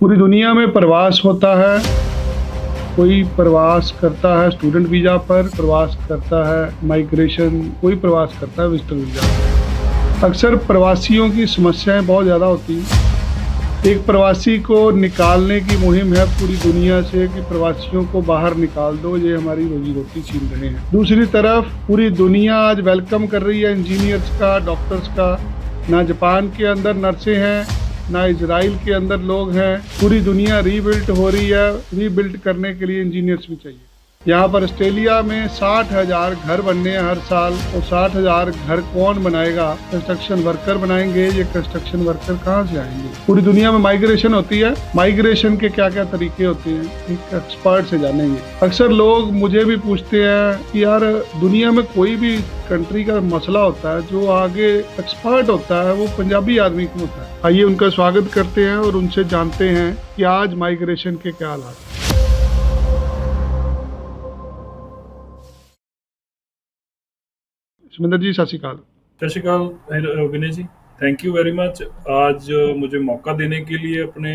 पूरी दुनिया में प्रवास होता है। कोई प्रवास करता है स्टूडेंट वीज़ा पर, प्रवास करता है माइग्रेशन, कोई प्रवास करता है विजिटर वीज़ा पर। अक्सर प्रवासियों की समस्याएं बहुत ज़्यादा होती हैं। एक प्रवासी को निकालने की मुहिम है पूरी दुनिया से कि प्रवासियों को बाहर निकाल दो, ये हमारी रोजी रोटी छीन रहे हैं। दूसरी तरफ पूरी दुनिया आज वेलकम कर रही है इंजीनियर्स का, डॉक्टर्स का। ना जापान के अंदर नर्सें हैं, ना इजराइल के अंदर लोग हैं। पूरी दुनिया रीबिल्ट हो रही है, रीबिल्ट करने के लिए इंजीनियर्स भी चाहिए। यहाँ पर ऑस्ट्रेलिया में 60,000 घर बनने हैं हर साल। और 60,000 घर कौन बनाएगा? कंस्ट्रक्शन वर्कर बनाएंगे। ये कंस्ट्रक्शन वर्कर कहाँ से आएंगे? पूरी दुनिया में माइग्रेशन होती है। माइग्रेशन के क्या क्या तरीके होते हैं, एक एक्सपर्ट से जानेंगे। अक्सर लोग मुझे भी पूछते हैं कि यार दुनिया में कोई भी कंट्री का मसला होता है, जो आगे एक्सपर्ट होता है वो पंजाबी आदमी क्यों होता है? आइए उनका स्वागत करते हैं और उनसे जानते हैं कि आज माइग्रेशन के क्या हालात हैं। सुमिंदर जी, सत श्री अकाल। सत श्री अकाल विनय जी, थैंक यू वेरी मच आज मुझे मौका देने के लिए अपने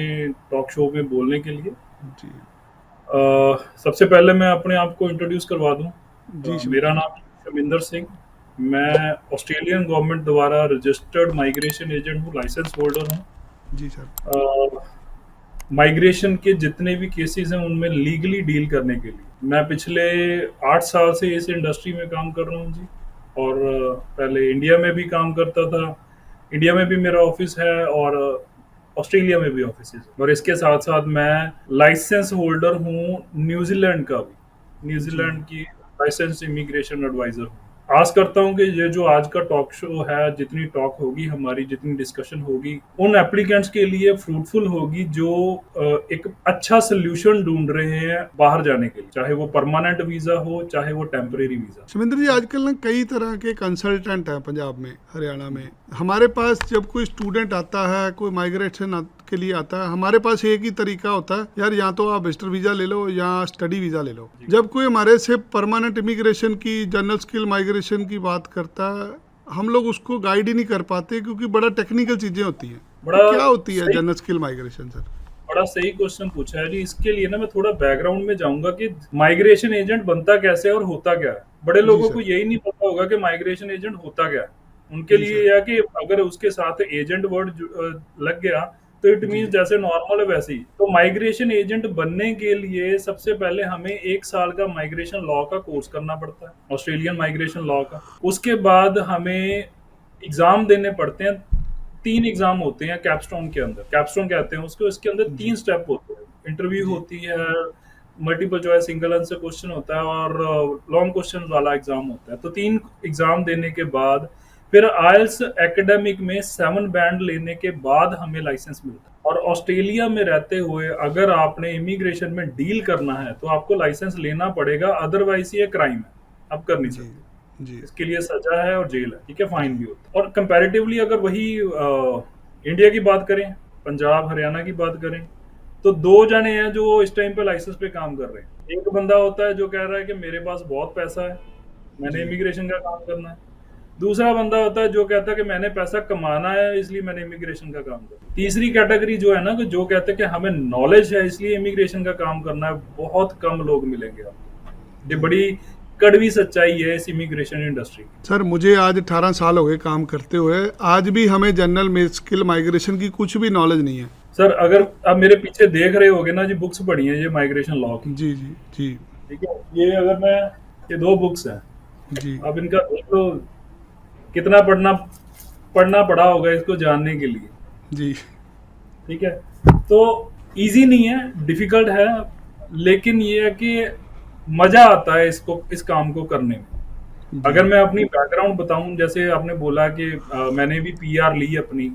टॉक शो में बोलने के लिए। जी सबसे पहले मैं अपने आप को इंट्रोड्यूस करवा दूं। जी मेरा नाम शमिंदर सिंह। मैं ऑस्ट्रेलियन गवर्नमेंट द्वारा रजिस्टर्ड माइग्रेशन एजेंट हूँ, लाइसेंस होल्डर हूँ। जी सर। माइग्रेशन के जितने भी केसेस हैं उनमें लीगली डील करने के लिए मैं पिछले 8 साल से इस इंडस्ट्री में काम कर रहा हूँ जी। और पहले इंडिया में भी काम करता था। इंडिया में भी मेरा ऑफिस है और ऑस्ट्रेलिया में भी ऑफिस है। और इसके साथ साथ मैं लाइसेंस होल्डर हूँ न्यूजीलैंड का भी, न्यूजीलैंड की लाइसेंस इमिग्रेशन एडवाइजर हूँ। आस करता हूँ कि ये जो आज का टॉक शो है, जितनी टॉक होगी हमारी, जितनी डिस्कशन होगी, उन एप्लीकेंट्स के लिए फ्रूटफुल होगी जो एक अच्छा सोल्यूशन ढूंढ रहे हैं बाहर जाने के लिए, चाहे वो परमानेंट वीजा हो, चाहे वो टेम्परेरी वीजा। सुमिंदर जी, आजकल ना कई तरह के कंसल्टेंट हैं पंजाब में, हरियाणा में। हमारे पास जब कोई स्टूडेंट आता है, कोई माइग्रेशन के लिए आता है, हमारे पास एक ही तरीका होता है, यार या तो आप विजिटर वीजा ले लो या स्टडी वीजा ले लो। जब कोई हमारे से परमानेंट इमिग्रेशन की, जनरल स्किल माइग्रेशन की बात करता है, हम लोग उसको गाइड ही नहीं कर पाते क्योंकि बड़ा टेक्निकल चीजें होती हैं। तो क्या होती है जनरल स्किल माइग्रेशन सर? बड़ा सही क्वेश्चन पूछा है जी। इसके लिए ना मैं थोड़ा बैकग्राउंड में जाऊंगा कि माइग्रेशन एजेंट बनता कैसे और होता क्या है। बड़े लोगों को यही नहीं पता होगा कि माइग्रेशन एजेंट होता क्या है। उनके लिए यह कि अगर उसके साथ एजेंट वर्ड लग गया तो इट मीन्स जैसे नॉर्मल है वैसे ही। तो माइग्रेशन एजेंट बनने के लिए सबसे पहले हमें 1 साल का माइग्रेशन लॉ का कोर्स करना पड़ता है, ऑस्ट्रेलियन माइग्रेशन लॉ का। उसके बाद हमें एग्जाम देने पड़ते हैं। 3 एग्जाम होते हैं कैपस्टोन के अंदर, कैपस्टोन कहते हैं उसको। इसके अंदर 3 स्टेप होते हैं। इंटरव्यू होती है, multiple choice single answer question होता है और लॉन्ग क्वेश्चन वाला एग्जाम होता है। तो 3 एग्जाम देने के बाद फिर आइल्स एकेडमिक में 7 बैंड लेने के बाद हमें लाइसेंस मिलता है। और ऑस्ट्रेलिया में रहते हुए अगर आपने इमिग्रेशन में डील करना है तो आपको लाइसेंस लेना पड़ेगा, अदरवाइज ये क्राइम है, आप कर नहीं सकते। इसके लिए सजा है और जेल है, ठीक है, फाइन भी होता है। और कंपैरेटिवली अगर वही इंडिया की बात करें, पंजाब हरियाणा की बात करें, तो 2 जने हैं जो इस टाइम पे लाइसेंस पे काम कर रहे हैं। एक बंदा होता है जो कह रहा है कि मेरे पास बहुत पैसा है, मैंने इमिग्रेशन का काम करना है। दूसरा बंदा होता है जो कहता है कि मैंने पैसा कमाना है इसलिए मैंने इमिग्रेशन का काम करना। तीसरी कैटेगरी जो है ना, कि जो कहते हैं कि हमें नॉलेज है इसलिए इमिग्रेशन का काम करना है, बहुत कम लोग मिलेंगे आपको। ये बड़ी कड़वी सच्चाई है इस इमिग्रेशन इंडस्ट्री की। सर, मुझे आज 18 साल हो गए काम करते हुए, आज भी हमें जनरल स्किल माइग्रेशन की कुछ भी नॉलेज नहीं है। सर, अगर आप मेरे पीछे देख रहे होगे ना जी, बुक्स पढ़ी हैं ये माइग्रेशन लॉ की। जी जी जी। ठीक है, ये अगर मैं, ये 2 बुक्स हैं जी। अब इनका देख लो, कितना पढ़ना पड़ा होगा इसको जानने के लिए। जी। ठीक है, तो इजी नहीं है, डिफिकल्ट है, लेकिन ये है कि मजा आता है इसको, इस काम को करने में। अगर मैं अपनी बैकग्राउंड बताऊं, जैसे आपने बोला कि मैंने भी पीआर ली अपनी।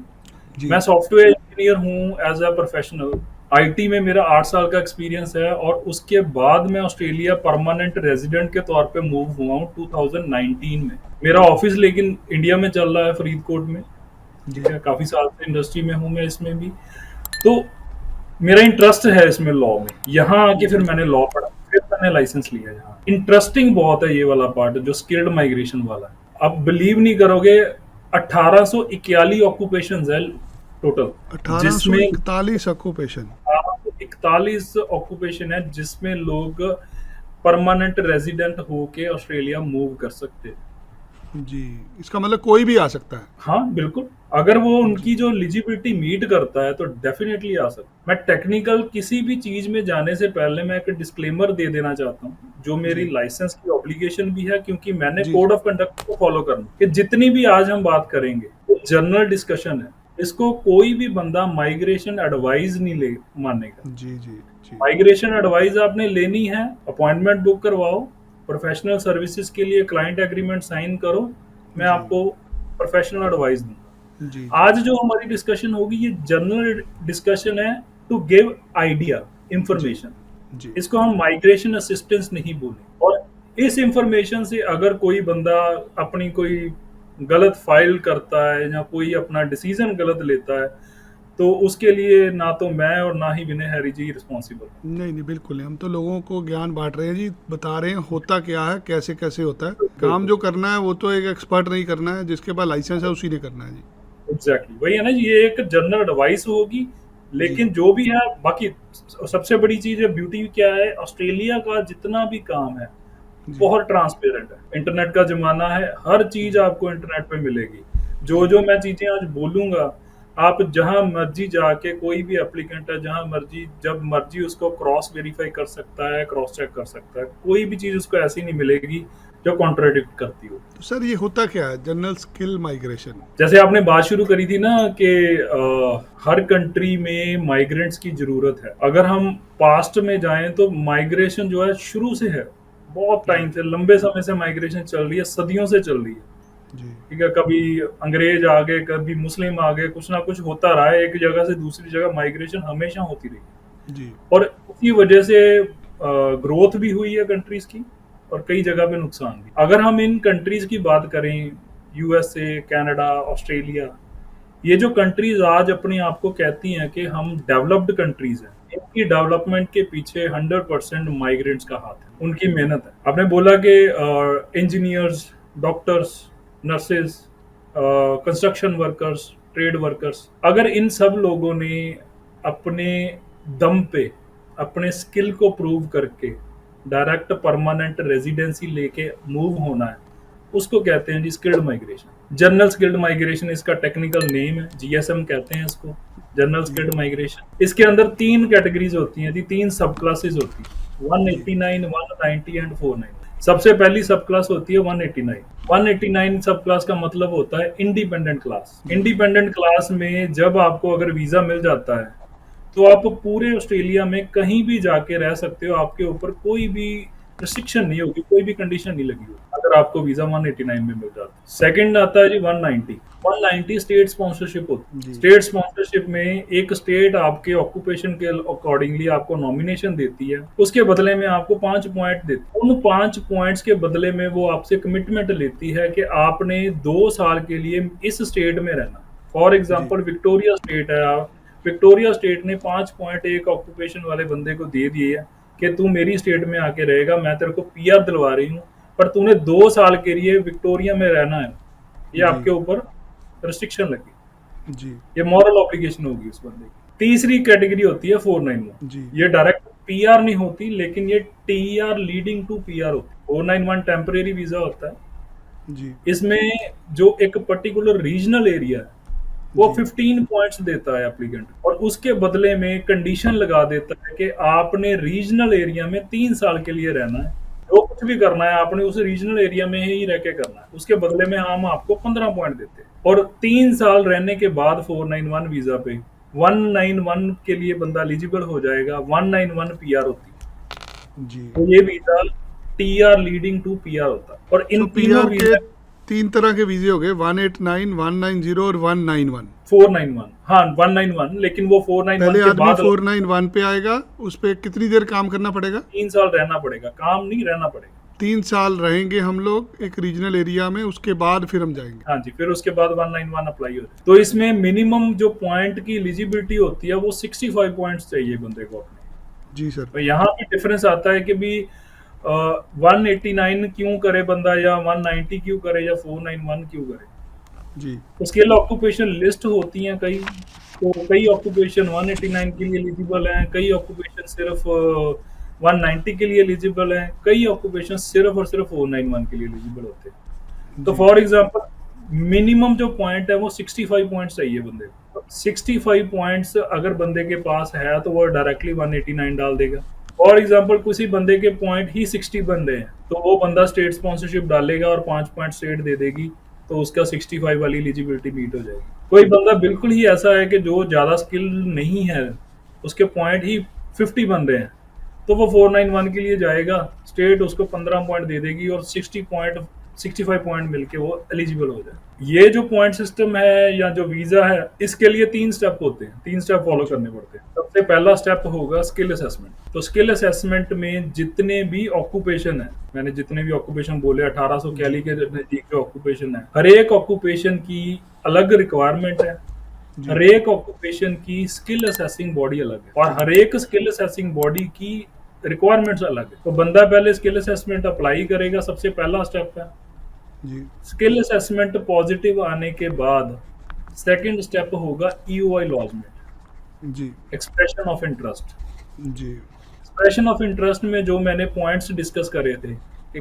मैं सॉफ्टवेयर इंजीनियर हूं एज अ प्रोफेशनल। आईटी में मेरा 8 साल का एक्सपीरियंस है और उसके बाद मैं ऑस्ट्रेलिया परमानेंट रेजिडेंट के तौर पे मूव हुआ हूं 2019 में। मेरा ऑफिस लेकिन इंडिया में चल रहा है, फरीदकोट में। ठीक है, काफी साल से इंडस्ट्री में हूं मैं, इसमें भी। तो मेरा इंटरेस्ट है इसमें, लॉ में। यहाँ आके फिर मैंने लॉ पढ़ा, फिर मैंने लाइसेंस लिया। यहाँ इंटरेस्टिंग बहुत है ये वाला पार्ट, जो स्किल्ड माइग्रेशन वाला है। आप बिलीव नहीं करोगे, 1841 ऑक्यूपेशंस है टोटल, जिसमें 1841 ऑक्यूपेशन। 41 ऑक्यूपेशन है जिसमें लोग परमानेंट रेजिडेंट होके ऑस्ट्रेलिया मूव कर सकते हैं। जी, इसका मतलब कोई भी आ सकता है। हाँ, बिल्कुल। अगर वो जी, उनकी जो एलिजिबिलिटी मीट करता है तो डेफिनिटली आ सकता है। मैं टेक्निकल किसी भी चीज़ में जाने से पहले मैं एक डिस्क्लेमर दे देना चाहता हूँ, जो मेरी जी, लाइसेंस की ऑब्लिगेशन भी है क्योंकि मैंने जी, कोड जी, ऑफ कंडक्ट को फॉलो करना है कि जितनी भी आज हम बात करेंगे, वो जनरल डिस्कशन है। इसको कोई भी बंदा माइग्रेशन एडवाइस नहीं ले मानेगा। जी, जी, जी, माइग्रेशन एडवाइस आपने लेनी है, अपॉइंटमेंट बुक करवाओ, प्रोफेशनल सर्विसेज के लिए क्लाइंट एग्रीमेंट साइन करो, मैं जी, आपको प्रोफेशनल एडवाइस जी, दूंगा। जी, आज जो हमारी डिस्कशन होगी ये जनरल डिस्कशन है टू गिव आइडिया, जी, इंफॉर्मेशन। जी, इसको हम माइग्रेशन असिस्टेंस नहीं बोले। और इस इंफॉर्मेशन से अगर कोई बंदा अपनी कोई गलत फाइल करता है या कोई अपना डिसीजन गलत लेता है तो उसके लिए ना तो मैं और ना ही विनय हैरी जी रिस्पॉन्सिबल। नहीं, नहीं, बिल्कुल नहीं, हम तो लोगों को ज्ञान बाँट रहे हैं जी, बता रहे हैं होता क्या है, कैसे-कैसे होता है। काम जो करना है वो तो एक एक्सपर्ट नहीं करना है, जिसके पास लाइसेंस है उसी ने करना है जी। एग्जैक्टली वही है ना जी, ये एक जनरल एडवाइस होगी। जी, लेकिन जो भी है बाकी सबसे बड़ी चीज है, ब्यूटी क्या है, ऑस्ट्रेलिया का जितना भी काम है जी, बहुत ट्रांसपेरेंट है। इंटरनेट का जमाना है, हर चीज जी, आपको इंटरनेट पे मिलेगी। जो जी, जो मैं चीजें आज बोलूंगा, आप जहां मर्जी जाके, कोई भी एप्लीकेंट है जहां मर्जी जब मर्जी उसको क्रॉस वेरीफाई कर सकता है, क्रॉस चेक कर सकता है। कोई भी चीज उसको ऐसी नहीं मिलेगी जो कॉन्ट्राडिक्ट करती हो। तो सर ये होता क्या है जनरल स्किल माइग्रेशन? जैसे आपने बात शुरू करी थी ना कि हर कंट्री में माइग्रेंट्स की जरूरत है। अगर हम पास्ट में जाएं तो माइग्रेशन जो है शुरू से है, बहुत जी, टाइम से, लंबे समय से माइग्रेशन चल रही है, सदियों से चल रही है। जी, ठीक है, कभी अंग्रेज आ गए, कभी मुस्लिम आ गए, कुछ ना कुछ होता रहा है। एक जगह से दूसरी जगह माइग्रेशन हमेशा होती रही है। जी, और उसी वजह से ग्रोथ भी हुई है कंट्रीज की, और कई जगह पे नुकसान भी। अगर हम इन कंट्रीज की बात करें, यूएसए, कनाडा, ऑस्ट्रेलिया, ये जो कंट्रीज आज अपने आप को कहती हैं कि हम डेवलप्ड कंट्रीज हैं, इनकी डेवलपमेंट के पीछे 100% माइग्रेंट्स का हाथ है, उनकी मेहनत है। आपने बोला कि engineers, doctors, nurses, construction workers, trade workers, अगर इन सब लोगों ने अपने दम पे अपने स्किल को प्रूव करके डायरेक्ट परमानेंट रेजिडेंसी लेके मूव होना है, उसको कहते हैं जी skilled migration. General skilled migration इसका टेक्निकल नेम है, जीएसएम कहते हैं इसको, जनरल जी, स्किल्ड माइग्रेशन। इसके अंदर 3 कैटेगरीज होती हैं जी, 3 सब क्लासेस होती हैं, जी, 189, 190 एंड 490। सबसे पहली सब क्लास होती है 189। 189 सब क्लास का मतलब होता है इंडिपेंडेंट क्लास। जी, इंडिपेंडेंट क्लास में जब आपको अगर वीजा मिल जाता है तो आप पूरे ऑस्ट्रेलिया में कहीं भी जाके रह सकते हो, आपके ऊपर कोई भी रिस्ट्रिक्शन नहीं होगी, कोई भी कंडीशन नहीं लगी होगी अगर आपको वीजा 189 में मिल जाता है। सेकंड आता है जी 190। 190 स्टेट स्पॉन्सरशिप होती है। जी, स्टेट स्पॉन्सरशिप में एक स्टेट आपके ऑक्यूपेशन के अकॉर्डिंगली आपको नॉमिनेशन देती है, उसके बदले में आपको 5 पॉइंट देती है। उन 5 पॉइंट्स के बदले में वो आपसे कमिटमेंट लेती है कि आपने 2 साल के लिए इस स्टेट में रहना। फॉर जी, एग्जाम्पल विक्टोरिया स्टेट है, विक्टोरिया स्टेट ने 5 पॉइंट एक ऑक्यूपेशन वाले बंदे को दे दिए है कि तू मेरी स्टेट में आके रहेगा, मैं तेरे को पीआर दिलवा रही हूँ, पर तूने 2 साल के लिए विक्टोरिया में रहना है। ये जी, आपके ऊपर रिस्ट्रिक्शन लगी, जी, ये मॉरल ऑब्लिगेशन होगी उस बंदे की। तीसरी कैटेगरी होती है 491। जी, ये डायरेक्ट पीआर नहीं होती, लेकिन ये टीआर लीडिंग टू पीआर होती है। 491 टेम्परेरी वीजा होता है। जी, इसमें जो एक पर्टिकुलर रीजनल एरिया है वो जी, 15 पॉइंट्स देता है एप्लीकेंट, और उसके बदले में कंडीशन लगा देता है कि आपने रीजनल एरिया में 3 साल के लिए रहना है। जो कुछ भी करना है आपने उस रीजनल एरिया में ही रह के करना है, उसके बदले में हम आपको 15 पॉइंट देते हैं। और 3 साल रहने के बाद 491 वीजा पे 191 के लिए बंदा एलिजिबल हो जाएगा। 191 पीआर होती है, जी। तो ये visa TR leading to PR होता है। और सो इन तीनों पीआर के वीजा 3 तरह के वीज़े हो गए, 189, 190 और 191। 491, हाँ 191, लेकिन वो 491 पहले के आदमी बाद 491 पे आएगा, उस पे कितनी देर काम करना पड़ेगा? 3 साल रहना पड़ेगा, काम नहीं रहना पड़ेगा। 3 साल रहेंगे हम लोग एक रीजनल एरिया में, उसके बाद फिर हम जाएंगे। हाँ जी, फिर उसके बाद 191 अप्लाई हो जाए। तो इसमें मिनिमम जो पॉइंट की एलिजिबिलिटी होती है वो 65 पॉइंट्स चाहिए बंदे को अपने। जी सर। तो यहाँ भी डिफरेंस आता है कि भी 189 क्यों करे बंदा, या 190 क्यों करे, या 491 क्यों करे। जी, उसके लिए ऑक्यूपेशन लिस्ट होती हैं कई, तो कई ऑक्यूपेशन 189 के लिए एलिजिबल हैं, कई ऑक्यूपेशन सिर्फ 190 के लिए एलिजिबल हैं, कई ऑक्यूपेशन सिर्फ और सिर्फ 491 के लिए एलिजिबल होते हैं। तो जी फॉर एग्जांपल मिनिमम जो पॉइंट है वो 65 पॉइंट्स चाहिए बंदे को। 65 पॉइंट्स अगर बंदे के पास है तो वो डायरेक्टली 189 डाल देगा। फॉर एग्जांपल किसी बंदे के पॉइंट ही 60 बंदे हैं तो वो बंदा स्टेट स्पॉन्सरशिप डालेगा और 5 पॉइंट स्टेट दे देगी, तो उसका 65 वाली एलिजिबिलिटी मीट हो जाएगी। कोई बंदा बिल्कुल ही ऐसा है कि जो ज्यादा स्किल नहीं है, उसके पॉइंट ही 50 बंदे हैं, तो वो 491 के लिए जाएगा, स्टेट उसको 15 पॉइंट दे देगी और 65 पॉइंट मिलके वो एलिजिबल हो जाए। ये जो पॉइंट सिस्टम है या जो वीजा है, इसके लिए 3 स्टेप होते हैं, 3 स्टेप फॉलो करने पड़ते हैं। सबसे पहला स्टेप होगा स्किल असेसमेंट। तो स्किल असेसमेंट में जितने भी ऑक्यूपेशन है, मैंने जितने भी ऑक्यूपेशन बोले 1800 कैली के नजदीक जो ऑक्यूपेशन है, हर एक ऑक्यूपेशन की अलग रिक्वायरमेंट है, जी हर एक ऑक्यूपेशन की स्किल असेसिंग बॉडी अलग है और हर एक स्किल असेसिंग बॉडी की रिक्वायरमेंट्स अलग है। तो बंदा पहले स्किल असेसमेंट अप्लाई करेगा, सबसे पहला स्टेप है। जी स्किल असेसमेंट पॉजिटिव आने के बाद सेकंड स्टेप होगा ईओआई लॉजमेंट, जी एक्सप्रेशन ऑफ इंटरेस्ट। जी एक्सप्रेशन ऑफ इंटरेस्ट में जो मैंने पॉइंट्स डिस्कस करे थे कि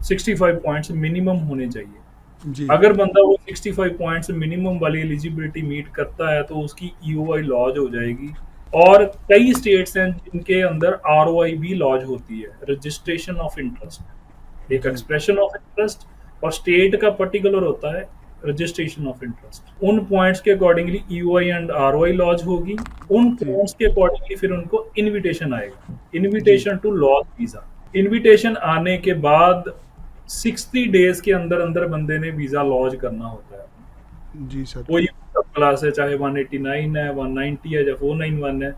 65 पॉइंट्स मिनिमम होने चाहिए। जी अगर बंदा वो 65 पॉइंट्स मिनिमम वाली एलिजिबिलिटी मीट करता है तो उसकी ईओआई लॉज हो जाएगी। और कई स्टेट्स हैं जिनके अंदर आरओआई भी लॉज होती है, रजिस्ट्रेशन ऑफ इंटरेस्ट। एक जी एक्सप्रेशन ऑफ इंटरेस्ट और स्टेट का पर्टिकुलर होता है रजिस्ट्रेशन ऑफ इंटरेस्ट। उन पॉइंट्स के accordingly EOI and ROI lodge होगी, उन जी पॉइंट्स के अकॉर्डिंगली फिर उनको इनविटेशन आएगा, जी invitation to lodge visa. Invitation आने के बाद 60 डेज के अंदर अंदर बंदे ने वीजा लॉज करना होता है। जी सर। कोई सब क्लास है, चाहे 189 है, 190 है या 491 है,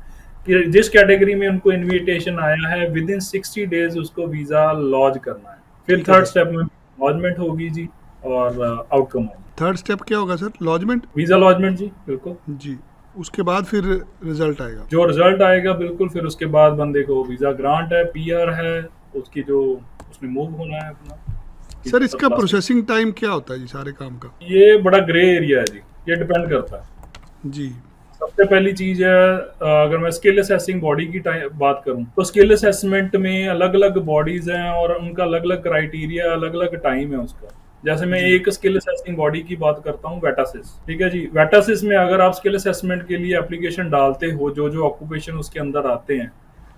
कि जिस कैटेगरी में उनको इनविटेशन आया है विद इन 60 डेज उसको वीजा लॉज करना है। फिर ठीक है थर्ड सर। स्टेप में लॉजमेंट होगी जी और आउटकम होगी। थर्ड स्टेप क्या होगा सर? लॉजमेंट। वीजा लॉजमेंट जी, बिल्कुल। जी, उसके बाद फिर रिजल्ट आएगा। जो रिजल्ट आएगा बिल्कुल, फिर उसके बाद बंदे को वीजा ग्रांट है, पीआर है, उसकी जो उसने मूव होना है अपना। सर इसका प्रोसेसिंग टाइम क्या होता है जी सारे काम का? ये बड़ा ग्रे एरिया है जी, ये डिपेंड करता है। जी सबसे पहली चीज है, अगर मैं स्किल असेसिंग बॉडी की बात करूं तो स्किल असेसमेंट में अलग अलग बॉडीज हैं और उनका अलग अलग क्राइटेरिया, अलग अलग टाइम है उसका। जैसे मैं जी एक स्किल असेसिंग बॉडी की बात करता हूं, वेटासिस। ठीक है जी, वेटासिस में अगर आप स्किल असेसमेंट के लिए एप्लीकेशन डालते हो, जो जो ऑक्यूपेशन उसके अंदर आते हैं,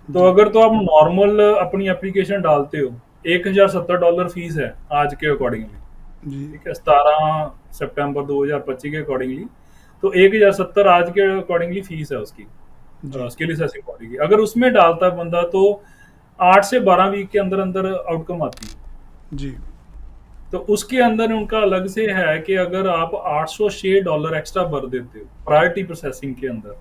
तो जी अगर तो आप नॉर्मल अपनी एप्लीकेशन डालते हो, $1070 फीस है आज के अकॉर्डिंगली। जी ठीक है, 17 सितंबर 2025 के अकॉर्डिंगली, तो 1070 आज के अकॉर्डिंगली फीस है उसकी, जी स्किल असेसिंग बॉडी की। अगर उसमें डालता है बंदा तो 8 से 12 वीक के अंदर अंदर आउटकम आती है। जी तो उसके अंदर उनका अलग से है कि अगर आप $806 एक्स्ट्रा भर देते हो प्रायोरिटी प्रोसेसिंग के अंदर,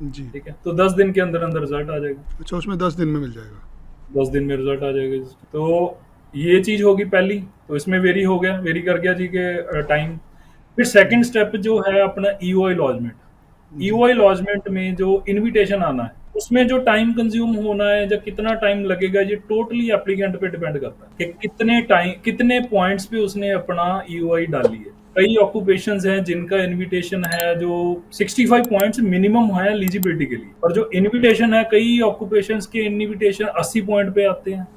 जी। ठीक है, तो 10 दिन के अंदर अंदर रिजल्ट आ जाएगा। अच्छा, उसमें 10 दिन में मिल जाएगा? 10 दिन में रिजल्ट आ जाएगा। तो ये चीज होगी पहली, तो इसमें वेरी हो गया, वेरी कर गया जी के टाइम। फिर सेकंड स्टेप जो है अपना ईओआई लॉजमेंट। जी ईओआई लॉजमेंट में जो इनविटेशन आना है, उसमें जो टाइम कंज्यूम होना है या कितना टाइम लगेगा, ये टोटली एप्लीकेंट पे डिपेंड करता है कि कितने टाइम, कितने पॉइंट्स पे उसने अपना ईओआई डाली है। कई ऑक्यूपेशंस हैं जिनका इनविटेशन है जो 65 पॉइंट्स मिनिमम है एलिजिबिलिटी के लिए, और जो इनविटेशन है, कई ऑक्यूपेशंस के इनविटेशन 80 पॉइंट पे आते हैं,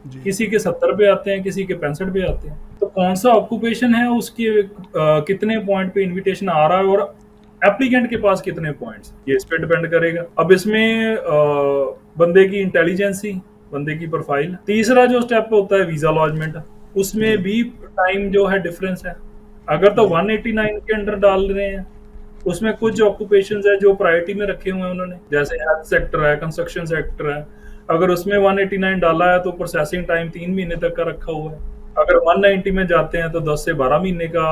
जी किसी के 70 पे आते हैं, किसी के 65 पे आते हैं। तो कौन सा ऑक्यूपेशन है, उसके कितने पॉइंट पे इनविटेशन आ रहा है और एप्लीकेंट के पास कितने पॉइंट्स, ये इस पे डिपेंड करेगा। अब इसमें बंदे की इंटेलिजेंसी, बंदे की प्रोफाइल। तीसरा जो स्टेप होता है वीजा लॉजमेंट, उसमें भी टाइम जो है डिफरेंस है। अगर तो 189 के अंडर डाल रहे हैं, उसमें कुछ ऑक्यूपेशंस है जो प्रायोरिटी में रखे हुए हैं उन्होंने, जैसे हेल्थ सेक्टर है, कंस्ट्रक्शन सेक्टर है। अगर उसमें 189 डाला है तो प्रोसेसिंग टाइम 3 महीने तक का रखा हुआ है। अगर 190 में जाते हैं तो 10 से 12 महीने का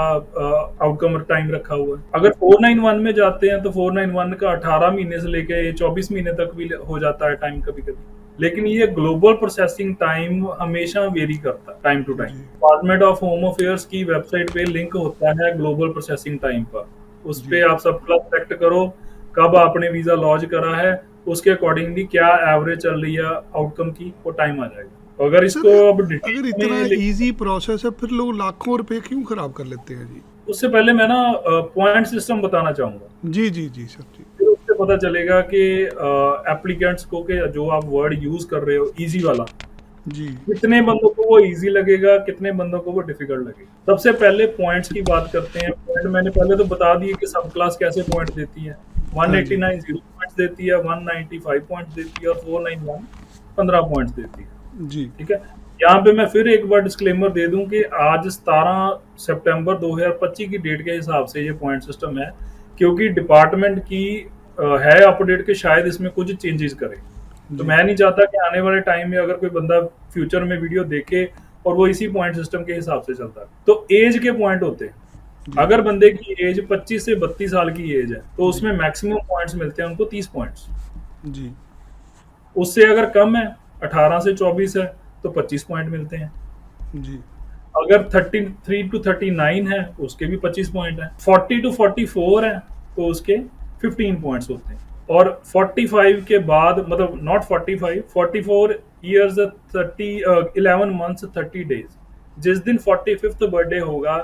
आउटकम टाइम रखा हुआ है। अगर 491 में जाते हैं तो 491 का 18 महीने से लेके 24 महीने तक भी हो जाता है टाइम कभी कभी। लेकिन ये ग्लोबल प्रोसेसिंग टाइम हमेशा वेरी करता है टाइम टू टाइम। जी डिपार्टमेंट ऑफ होम अफेयर्स की वेबसाइट पे लिंक होता है ग्लोबल प्रोसेसिंग टाइम का, उस जी पे आप सब सेलेक्ट करो कब आपने वीजा लॉन्च करा है, उसके अकॉर्डिंगली क्या एवरेज चल रही है आउटकम की, वो टाइम आ जाएगा। अगर इसको सर, अब अगर डिटेल इतना में इजी प्रोसेस है फिर लोग लाखों रुपए क्यों खराब कर लेते हैं जी? उससे पहले मैं ना पॉइंट सिस्टम बताना चाहूँगा। जी, जी, जी सर जी। फिर उससे पता चलेगा कि एप्लीकेंट्स को कि जो आप वर्ड यूज़ कर रहे हो ईज़ी वाला, जी, कितने बंदों को वो ईज़ी लगेगा, कितने बंदों को वो डिफ़िकल्ट लगेगा। सबसे पहले पॉइंट्स की बात करते हैं। पॉइंट मैंने पहले तो बता दिए कि सब क्लास कैसे पॉइंट देती है। हाँ जी, 189 0 पॉइंट्स देती है, 195 पॉइंट्स देती है और 491 15 पॉइंट्स देती है। जी, ठीक है? यहाँ पे मैं फिर एक बार डिस्क्लेमर दे दूँ कि आज 17 सितंबर 2025 की डेट के हिसाब से ये पॉइंट सिस्टम है, क्योंकि डिपार्टमेंट की है अपडेट कि शायद इसमें कुछ चेंजेस करें। तो जी, मैं नहीं चाहता कि आने वाले टाइम में अगर कोई बंदा फ्यूचर में वीडियो देखे और वो इसी पॉइंट सिस्टम के हिसाब से चलता है। तो एज के पॉइंट होते हैं। जी, अगर बंदे की एज 25 से 32 साल की एज है, तो जी, उसमें मैक्सिमम पॉइंट्स मिलते हैं उनको 30 पॉइंट्स। जी, उससे अगर कम है, 18 से 24 है, तो 25 पॉइंट मिलते हैं। जी, अगर 33 टू 39 है, उसके भी 25 पॉइंट है। 40 टू 44 है, तो उसके 15 पॉइंट्स होते हैं। और 45 के बाद, मतलब नॉट 45, 44 ईयर्स 11 मंथ्स 30 डेज, जिस दिन 45th बर्थडे होगा,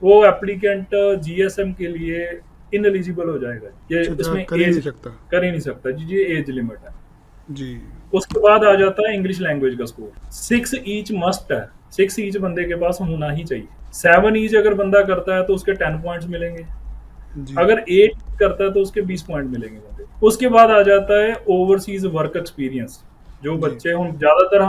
वो एप्लीकेंट जीएसएम के लिए इनएलिजिबल हो जाएगा। ये अच्छा, अच्छा इसमें कर ही एज नहीं सकता। कर ही नहीं सकता जी, ये एज लिमिट है। जी, उसके बाद आ जाता है इंग्लिश लैंग्वेज का स्कोर। 6 ईच मस्ट है। 6 ईच बंदे के पास होना ही चाहिए। 7 ईच अगर बंदा करता है तो उसके 10 पॉइंट्स मिलेंगे। जी, अगर 8 करता है तो उसके 20 पॉइंट मिलेंगे बंदे। उसके बाद आ जाता है ओवरसीज वर्क एक्सपीरियंस। जो जी, बच्चे, हम ज्यादातर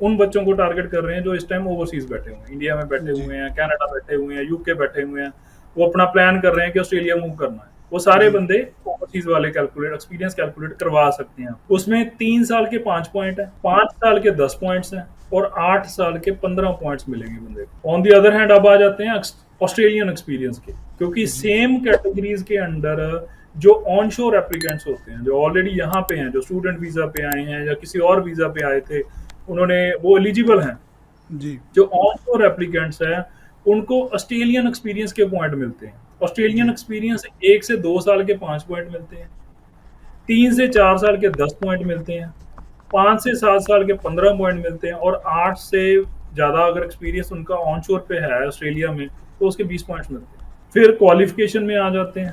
उन बच्चों को टारगेट कर रहे हैं जो इस टाइम ओवरसीज बैठे हुए हैं, इंडिया में बैठे जी, हुए हैं, कनाडा बैठे हुए हैं, यूके बैठे हुए हैं। वो अपना प्लान कर रहे हैं कि ऑस्ट्रेलिया मूव करना है। वो सारे जी, बंदे ओवरसीज वाले कैलकुलेट एक्सपीरियंस कैलकुलेट करवा सकते हैं। उसमें 3 साल के 5 पॉइंट है, 5 साल के 10 पॉइंट्स हैं और 8 साल के 15 पॉइंट्स मिलेंगे बंदे को। ऑन दी अदर हैंड अब आ जाते हैं ऑस्ट्रेलियन एक्सपीरियंस के, क्योंकि जी, सेम कैटेगरीज के अंडर जो ऑन शोर एप्लीकेंट्स होते हैं, जो ऑलरेडी यहाँ पे हैं, जो स्टूडेंट वीजा पे आए हैं या किसी और वीजा पे आए थे, उन्होंने वो एलिजिबल हैं। जी, जो ऑन शोर एप्लीकेंट्स हैं, उनको ऑस्ट्रेलियन एक्सपीरियंस के पॉइंट मिलते हैं। ऑस्ट्रेलियन जी, एक्सपीरियंस 1 से 2 साल के 5 पॉइंट मिलते हैं, 3 से 4 साल के 10 पॉइंट मिलते हैं, 5 से 7 साल के 15 पॉइंट मिलते हैं और 8 से ज़्यादा अगर एक्सपीरियंस उनका ऑन शोर पे है ऑस्ट्रेलिया में, तो उसके 20 पॉइंट्स मिलते हैं। फिर क्वालिफिकेशन में आ जाते हैं।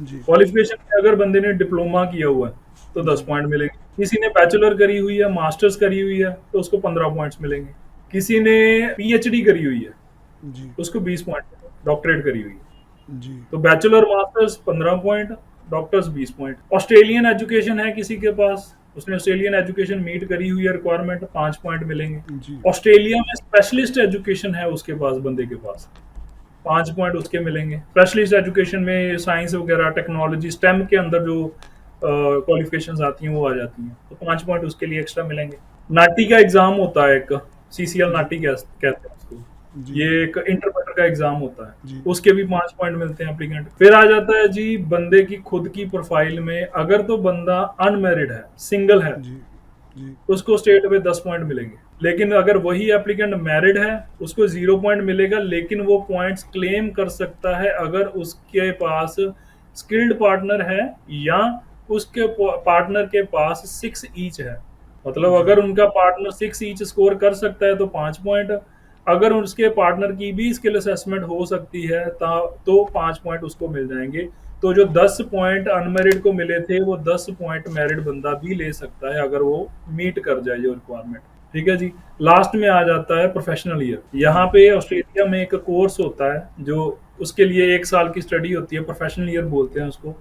जी, क्वालिफिकेशन में अगर बंदे ने डिप्लोमा किया हुआ है, तो 10 जी, पॉइंट मिलेंगे। किसी ने बैचलर करी हुई है, मास्टर्स करी हुई है, तो उसको 15 पॉइंट्स मिलेंगे। किसी ने पीएचडी करी हुई है, जी, उसको 20 पॉइंट मिलेंगे, डॉक्टरेट करी हुई है। जी, तो bachelor masters 15 point, doctors 20 point. Australian education है किसी के पास, उसने ऑस्ट्रेलियन एजुकेशन मीट करी हुई है रिक्वायरमेंट, 5 पॉइंट मिलेंगे। जी, ऑस्ट्रेलिया में स्पेशलिस्ट एजुकेशन है उसके पास, बंदे के पास, 5 पॉइंट उसके मिलेंगे। स्पेशलिस्ट एजुकेशन में साइंस वगैरह, टेक्नोलॉजी, स्टेम के अंदर जो क्वालिफिकेशंस आती हैं वो आ जाती हैं, तो 5 पॉइंट उसके लिए एक्स्ट्रा मिलेंगे। नाटी का एग्जाम होता है एक, सीसीएल जी, नाटी कहते हैं उसको। जी, ये एक इंटरप्रेटर का एग्जाम होता है, जी, उसके भी 5 पॉइंट मिलते हैं एप्लीकेंट। फिर आ जाता है जी बंदे की खुद की प्रोफाइल में, अगर तो बंदा अनमैरिड है, सिंगल है, जी, जी, उसको स्टेट में 10 पॉइंट मिलेंगे। लेकिन अगर वही एप्लीकेंट मैरिड है, उसको 0 पॉइंट मिलेगा, लेकिन वो पॉइंट्स क्लेम कर सकता है अगर उसके पास स्किल्ड पार्टनर है या उसके पार्टनर के पास 6 ईच है। मतलब जी, अगर उनका पार्टनर 6 ईच स्कोर कर सकता है तो 5 पॉइंट, अगर उसके पार्टनर की भी स्किल असेसमेंट हो सकती है तो 5 पॉइंट उसको मिल जाएंगे। तो जो 10 पॉइंट अनमैरिड को मिले थे, वो 10 पॉइंट मैरिड बंदा भी ले सकता है अगर वो मीट कर जाए जो रिक्वायरमेंट। ठीक है जी। लास्ट में आ जाता है प्रोफेशनल ईयर। यहाँ जी, पे ऑस्ट्रेलिया में एक कोर्स होता है जो उसके लिए 1 साल की स्टडी होती है, प्रोफेशनल ईयर बोलते हैं उसको।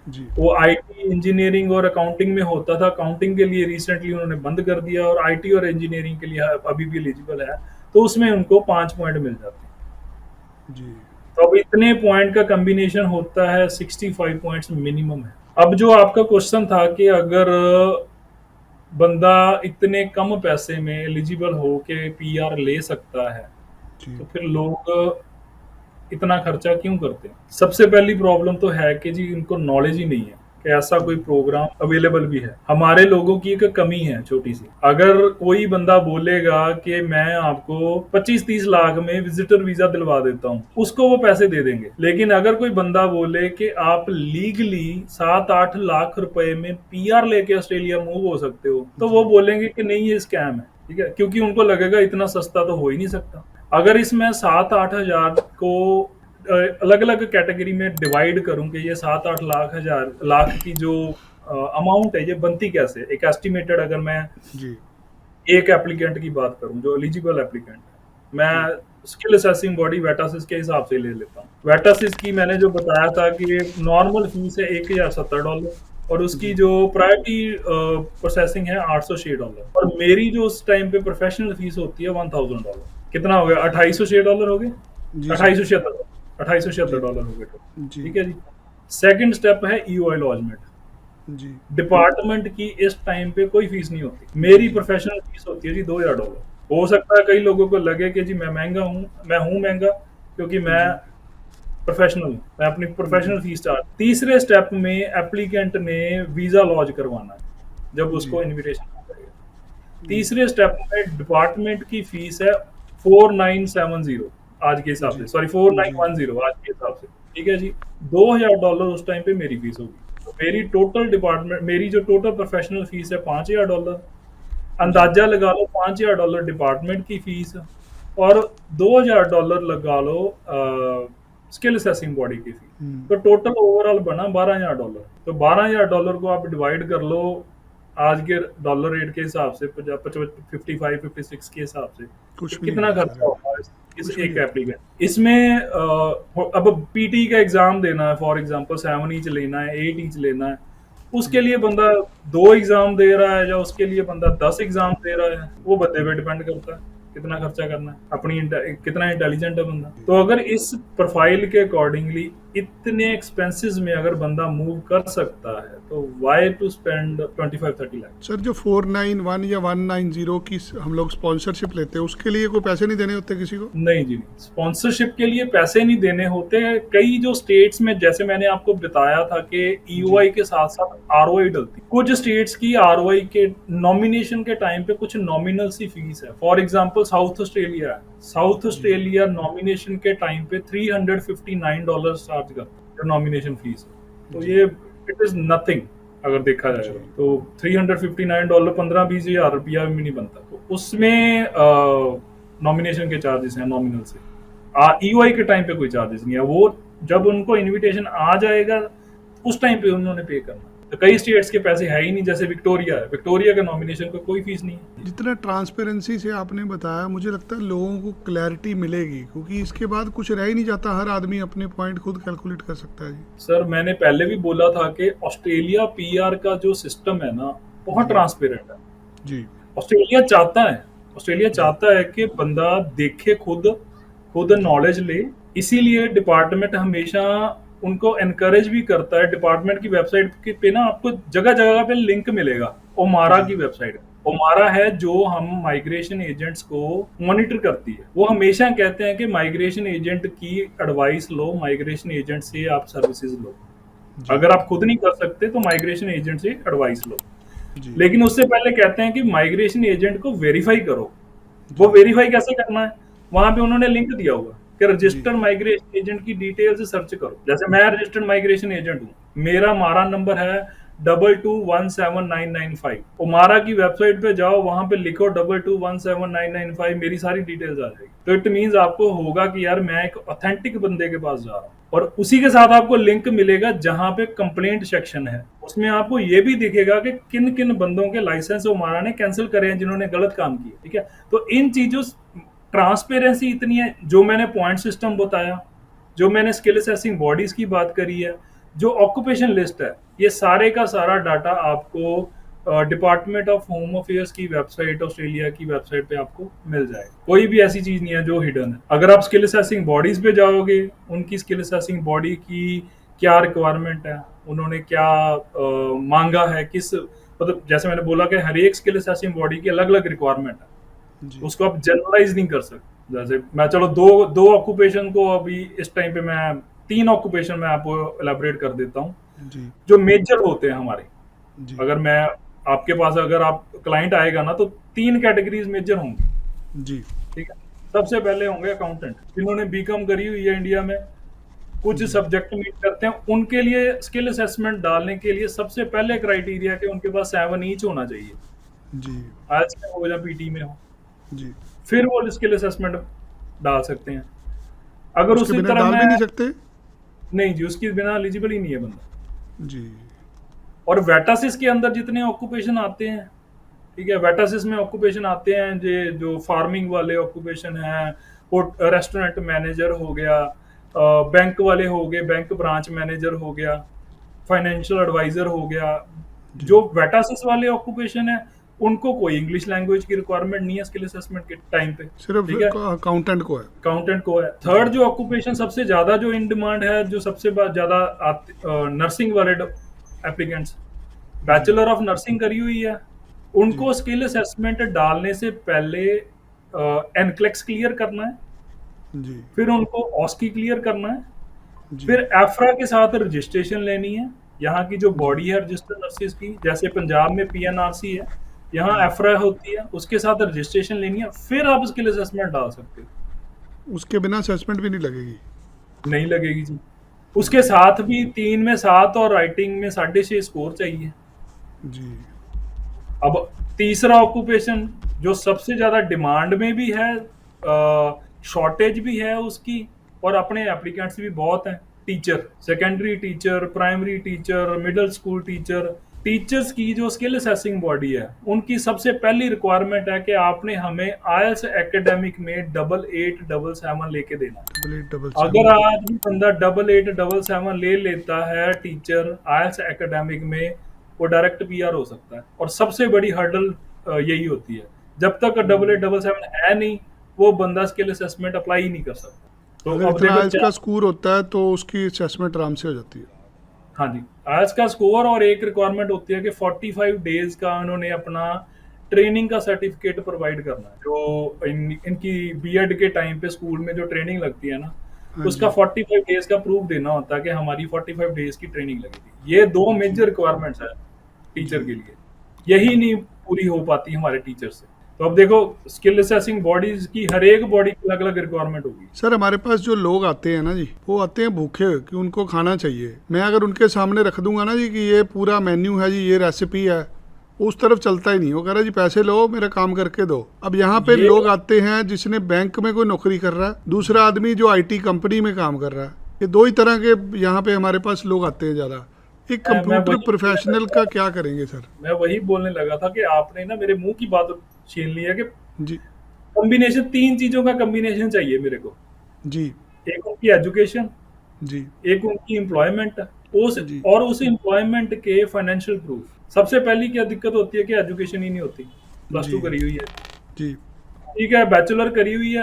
जी, वो आईटी, इंजीनियरिंग और अकाउंटिंग में होता था। अकाउंटिंग के लिए रिसेंटली उन्होंने बंद कर दिया और आईटी और इंजीनियरिंग के लिए अभी भी एलिजिबल है, तो उसमें उनको 5 पॉइंट मिल जाते हैं। जी, तो अब इतने पॉइंट का कॉम्बिनेशन होता है, 65 पॉइंट्स मिनिमम है। अब जो आपका क्वेश्चन था कि अगर बंदा इतने कम पैसे में एलिजिबल हो के पीआर ले सकता है, जी, तो फिर लोग इतना खर्चा क्यों करते हैं? सबसे पहली प्रॉब्लम तो है कि जी इनको नॉलेज ही नहीं है कि ऐसा कोई प्रोग्राम अवेलेबल भी है। हमारे लोगों की एक कमी है छोटी सी। अगर कोई बंदा बोलेगा कि मैं आपको 25-30 लाख में विजिटर वीजा दिलवा देता हूँ, उसको वो पैसे दे देंगे। लेकिन अगर कोई बंदा बोले कि आप लीगली 7-8 लाख रुपए में पीआर लेके ऑस्ट्रेलिया मूव हो सकते हो, तो वो जी, बोलेंगे कि नहीं ये स्कैम है। ठीक है, क्योंकि उनको लगेगा इतना सस्ता तो हो ही नहीं सकता। अगर इसमें 7-8 हजार को अलग अलग कैटेगरी में डिवाइड करूं कि ये 7-8 लाख हजार लाख की जो अमाउंट है ये बनती कैसे, एक एस्टिमेटेड अगर मैं जी एक एप्लीकेंट की बात करूं जो एलिजिबल एप्लीकेंट है, जी मैं स्किल असेसिंग बॉडी वेटासिस के हिसाब से ले लेता हूँ। वेटासिस की मैंने जो बताया था कि नॉर्मल फीस है $1070 और उसकी जी जो प्रायोरिटी प्रोसेसिंग है $806 और मेरी जो उस टाइम पे प्रोफेशनल फीस होती है $1000। कितना हो गया? $2806 हो गए, जी सर। 2876 जी $2876 हो गए। जी ठीक है जी। सेकंड स्टेप है ईओआई लॉजमेंट। जी डिपार्टमेंट की इस टाइम पे कोई फीस नहीं होती, मेरी जी प्रोफेशनल फीस होती है जी $2000। हो सकता है कई लोगों को लगे कि जी मैं महंगा हूँ, मैं हूँ महंगा क्योंकि मैं जी प्रोफेशनल हूँ, मैं अपनी जी प्रोफेशनल फीस चार्ज। तीसरे स्टेप में एप्लीकेंट ने वीजा लॉन्च करवाना है जब जी उसको इनविटेशन मिलेगा। तीसरे स्टेप में डिपार्टमेंट की फीस है 4970 आज के हिसाब से, जी सॉरी जी 4910 आज के हिसाब से। ठीक है जी। $2000 उस टाइम पे मेरी फीस होगी, तो मेरी टोटल डिपार्टमेंट मेरी जो टोटल प्रोफेशनल फीस है $5000। जी अंदाजा लगा लो $5000 डिपार्टमेंट की फीस और $2000 लगा लो स्किल असेसिंग बॉडी की फीस। हम्म, तो टोटल ओवरऑल बना $12000। तो $12000 को आप डिवाइड कर लो आज के डॉलर रेट के हिसाब से 55-56 के हिसाब से, कुछ तो भी नहीं कितना होता सर, खर्चा होगा इस कुछ भी नहीं एक होता। एप्लीकेशन इसमें अब पीटी का एग्जाम देना है, फॉर एग्जांपल 7 ईच लेना है, 8 ईच लेना है, उसके लिए बंदा 2 एग्जाम दे रहा है या उसके लिए बंदा 10 एग्जाम दे रहा है, वो बंदे पे डिपेंड करता है कितना खर्चा करना है, अपनी कितना इंटेलिजेंट है बंदा। तो अगर इस प्रोफाइल के अकॉर्डिंगली इतने एक्सपेंसेस में अगर बंदा मूव कर सकता है तो why to spend 25-30 lakh. Sir जो 491 या 190 की हम लोग स्पॉन्सरशिप लेते हैं उसके लिए कोई पैसे नहीं देने होते किसी को? नहीं जी, नहीं स्पॉन्सरशिप के लिए पैसे नहीं देने होते हैं। कई जो स्टेट्स में, जैसे मैंने आपको बताया था कि जी ईओआई के साथ साथ आरओआई डलती है, कुछ स्टेट्स की आरओआई के नॉमिनेशन के टाइम पे कुछ नॉमिनल सी फीस है। फॉर एग्जांपल साउथ ऑस्ट्रेलिया है, साउथ जी ऑस्ट्रेलिया नॉमिनेशन के टाइम पे $359 चार्ज करता है नॉमिनेशन फीस। तो जी ये इट इज नथिंग अगर देखा जाए जी तो $359 15-20 हजार रुपया भी नहीं बनता। तो उसमें नॉमिनेशन के चार्जेस हैं नॉमिनल से। ईओआई के टाइम पे कोई चार्जेस नहीं है, वो जब उनको इनविटेशन आ जाएगा उस टाइम पे उन्होंने पे करना। तो कई स्टेट्स के पैसे है ही नहीं, जैसे विक्टोरिया है, विक्टोरिया का नॉमिनेशन का कोई फीस नहीं है। जितना ट्रांसपेरेंसी से आपने बताया मुझे लगता है लोगों को क्लैरिटी मिलेगी, क्योंकि इसके बाद कुछ रह ही नहीं जाता, हर आदमी अपने पॉइंट खुद कैलकुलेट कर सकता है। जी सर मैंने पहले भी बोला था कि ऑस्ट्रेलिया पीआर का जो सिस्टम है ना बहुत जी ट्रांसपेरेंट है। जी ऑस्ट्रेलिया चाहता है, ऑस्ट्रेलिया जी चाहता है कि बंदा देखे, खुद खुद जी नॉलेज ले। इसीलिए डिपार्टमेंट हमेशा उनको एनकरेज भी करता है। डिपार्टमेंट की वेबसाइट पे ना आपको जगह जगह पे लिंक मिलेगा। ओमारा जी की वेबसाइट, ओमारा है जो हम माइग्रेशन एजेंट्स को मॉनिटर करती है। वो हमेशा कहते हैं कि माइग्रेशन एजेंट की एडवाइस लो, माइग्रेशन एजेंट से आप सर्विसेज लो। जी अगर आप खुद नहीं कर सकते तो माइग्रेशन एजेंट से एडवाइस लो। जी लेकिन उससे पहले कहते हैं कि माइग्रेशन एजेंट को वेरीफाई करो। वो जी वेरीफाई कैसे करना है? वहां पे उन्होंने लिंक दिया हुआ कि जी रजिस्टर्ड माइग्रेशन एजेंट की डिटेल्स सर्च करो। जैसे मैं रजिस्टर्ड माइग्रेशन एजेंट हूँ, मेरा मारा नंबर है 22179995। उमारा की वेबसाइट पे जाओ, वहां पे लिखो 22179995, मेरी सारी डिटेल्स आ जाएगी। तो इट मींस आपको होगा कि यार मैं एक ऑथेंटिक बंदे के पास जा रहा हूँ। और उसी के साथ आपको लिंक मिलेगा जहां पे कंप्लेंट सेक्शन है, उसमें आपको ये भी दिखेगा कि किन किन बंदों के लाइसेंस उमारा ने कैंसिल करे हैं जिन्होंने गलत काम किया। ठीक है, तो इन चीजों ट्रांसपेरेंसी इतनी है। जो मैंने पॉइंट सिस्टम बताया, जो मैंने स्किल असेसिंग बॉडीज की बात करी है, जो ऑक्यूपेशन लिस्ट है, ये सारे का सारा डाटा आपको डिपार्टमेंट ऑफ होम अफेयर्स की वेबसाइट, ऑस्ट्रेलिया की वेबसाइट पे आपको मिल जाएगा। कोई भी ऐसी चीज नहीं है जो हिडन है। अगर आप स्किल असेसिंग बॉडीज पे जाओगे, उनकी स्किल असेसिंग बॉडी की क्या रिक्वायरमेंट है, उन्होंने क्या मांगा है, किस मतलब जैसे मैंने बोला कि हर एक स्किल असेसिंग बॉडी की अलग अलग रिक्वायरमेंट है, जी उसको आप जनरलाइज नहीं कर सकते। जैसे मैं चलो दो दो ऑक्यूपेशन को अभी इस टाइम पे मैं 3 ऑक्यूपेशन में आपको एलाबरेट कर देता हूँ जी जो मेजर होते हैं हमारे। जी अगर मैं आपके पास अगर आप क्लाइंट आएगा ना तो 3 कैटेगरीज मेजर होंगी। जी ठीक है, सबसे पहले होंगे अकाउंटेंट जिन्होंने बीकॉम करी हुई है इंडिया में, कुछ जी सब्जेक्ट मीट करते हैं। उनके लिए स्किल असेसमेंट डालने के लिए सबसे पहले क्राइटेरिया कि उनके पास 7 ईच होना चाहिए, जी आज में हो या पीटी में हो, जी फिर वो स्किल असेसमेंट डाल सकते हैं। अगर उसके उसी बिना तरह डाल भी मैं नहीं सकते? नहीं जी, उसके बिना एलिजिबल ही नहीं है बंदा। जी। और वेटासिस के अंदर जितने ऑक्यूपेशन आते हैं, ठीक है, वेटासिस में ऑक्यूपेशन आते हैं जो फार्मिंग वाले ऑक्यूपेशन हैं, रेस्टोरेंट मैनेजर हो गया, बैंक वाले हो गए, बैंक ब्रांच मैनेजर हो गया, फाइनेंशियल एडवाइजर हो गया। जी। जो वेटासिस वाले ऑक्यूपेशन है, उनको कोई इंग्लिश लैंग्वेज की रिक्वायरमेंट नहीं है स्किल असेसमेंट के टाइम पे, सिर्फ ठीक है, अकाउंटेंट को है। अकाउंटेंट को है। जी। थर्ड जो ऑक्यूपेशन सबसे ज्यादा जो इन डिमांड है, जो सबसे ज्यादा नर्सिंग वाले एप्लीकेंट्स, जी। बैचलर ऑफ नर्सिंग करी हुई है, जी। उनको स्किल असेसमेंट डालने से पहले एनक्लेक्स क्लियर करना है, जी। फिर उनको ऑस्की क्लियर करना है, जी। फिर एफ्रा के साथ रजिस्ट्रेशन लेनी है। यहाँ की जो जी। बॉडी है रजिस्टर्ड नर्सिस की, जैसे पंजाब में पीएनआरसी है, यहाँ जी। एफ्रा होती है, उसके साथ रजिस्ट्रेशन लेनी है, फिर आप स्किल असेसमेंट डाल सकते हो। उसके बिना असेसमेंट भी नहीं लगेगी? नहीं लगेगी जी। उसके साथ भी 3 में 7 और राइटिंग में 6.5 स्कोर चाहिए। जी। अब तीसरा ऑक्यूपेशन जो सबसे ज्यादा डिमांड में भी है, शॉर्टेज भी है उसकी, और अपने एप्लीकेंट्स भी बहुत हैं, teacher, secondary teacher, primary teacher, middle school teacher. Teachers की जो स्किल असेसिंग बॉडी है, उनकी सबसे पहली रिक्वायरमेंट है कि आपने हमें आईएलटीएस एकेडमिक में 8877 लेके देना है। 8877। अगर आज भी बंदा 8877 ले लेता है टीचर आईएलटीएस एकेडमिक में, वो डायरेक्ट पीआर हो सकता है। और सबसे बड़ी हर्डल यही होती है, जब तक 8877 है नहीं, वो बंदा स्किल असेसमेंट अप्लाई ही नहीं कर सकता। तो अगर अब इतना देखो आइल्स का स्कोर होता है तो उसकी असेसमेंट आराम से हो जाती है। हाँ जी, आईएलटीएस का स्कोर, और एक रिक्वायरमेंट होती है कि 45 डेज का उन्होंने अपना ट्रेनिंग का सर्टिफिकेट प्रोवाइड करना है। जो इनकी बीएड के टाइम पे स्कूल में जो ट्रेनिंग लगती है ना, हाँ उसका जी। 45 डेज का प्रूफ देना होता है कि हमारी 45 डेज की ट्रेनिंग लगी थी। ये दो जी। मेजर रिक्वायरमेंट्स है टीचर जी। के लिए, यही नहीं पूरी हो पाती हमारे टीचर से। तो अब देखो, स्किल असेसिंग बॉडीज की हर एक बॉडी की अलग अलग रिक्वायरमेंट होगी। सर हमारे पास जो लोग आते हैं ना जी, वो आते हैं भूखे कि उनको खाना चाहिए। मैं अगर उनके सामने रख दूंगा ना जी कि ये पूरा मेन्यू है जी, ये रेसिपी है, उस तरफ चलता ही नहीं। वो कह रहा है जी पैसे लो, मेरा काम करके दो। अब यहाँ पे ये लोग आते हैं जिसने बैंक में कोई नौकरी कर रहा है, दूसरा आदमी जो आईटी कंपनी में काम कर रहा है। ये दो ही तरह के यहाँ पे हमारे पास लोग आते हैं ज़्यादा। एक मैं कंप्यूटर वही प्रोफेशनल का क्या करेंगे सर? मैं वही बोलने लगा था कि आपने ना मेरे मुंह की बात छीन ली है कि जी। कॉम्बिनेशन, 3 चीजों का कॉम्बिनेशन चाहिए मेरे को। जी। एक उनकी एजुकेशन, जी। एक उनकी एम्प्लॉयमेंट, उस जी। और उस एम्प्लॉयमेंट के फाइनेंशियल प्रूफ। सबसे पहली क्या दिक्कत होती है कि एजुकेशन ही नहीं होती। प्लस जी। 2 करी हुई है, जी। ठीक है, बैचलर करी हुई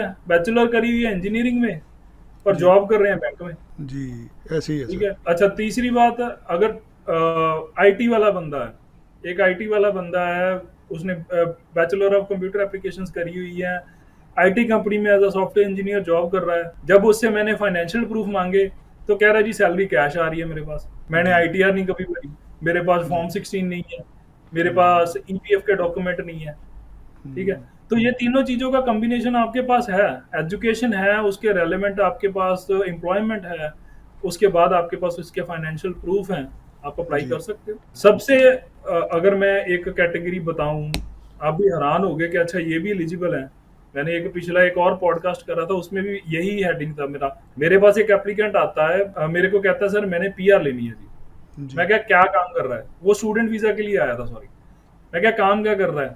है इंजीनियरिंग में, पर जी। जॉब कर रहे हैं बैंक में, जी। ऐसे ही है ठीक सर। है। अच्छा, तीसरी बात, अगर आईटी वाला बंदा है, एक आईटी वाला बंदा है, उसने बैचलर ऑफ कंप्यूटर एप्लीकेशंस करी हुई है, आईटी कंपनी में as a software engineer job कर रहा है। जब उससे मैंने फाइनेंशियल प्रूफ मांगे, तो कह रहा है जी सैलरी कैश आ रही है मेरे पास, मैंने जी। आईटीआर नहीं कभी भरी, मेरे पास जी। फॉर्म 16 नहीं है, मेरे हम्म। पास ईपीएफ के डॉक्यूमेंट नहीं है, ठीक है। हम्म। तो ये तीनों चीजों का कॉम्बिनेशन आपके पास है, एजुकेशन है, उसके रेलेवेंट आपके पास एम्प्लॉयमेंट है, उसके बाद आपके पास उसके फाइनेंशियल प्रूफ हैं, आप अप्लाई जी। कर सकते हो। सबसे अगर मैं एक कैटेगरी बताऊं, आप भी हैरान हो गए कि अच्छा ये भी एलिजिबल है। मैंने एक और पॉडकास्ट करा था, उसमें भी यही हेडिंग था मेरा। मेरे पास एक एप्लीकेंट आता है, मेरे को कहता है सर मैंने पीआर लेनी है जी। जी। मैं क्या काम कर रहा है, वो स्टूडेंट वीजा के लिए आया था, सॉरी। मैं काम क्या कर रहा है,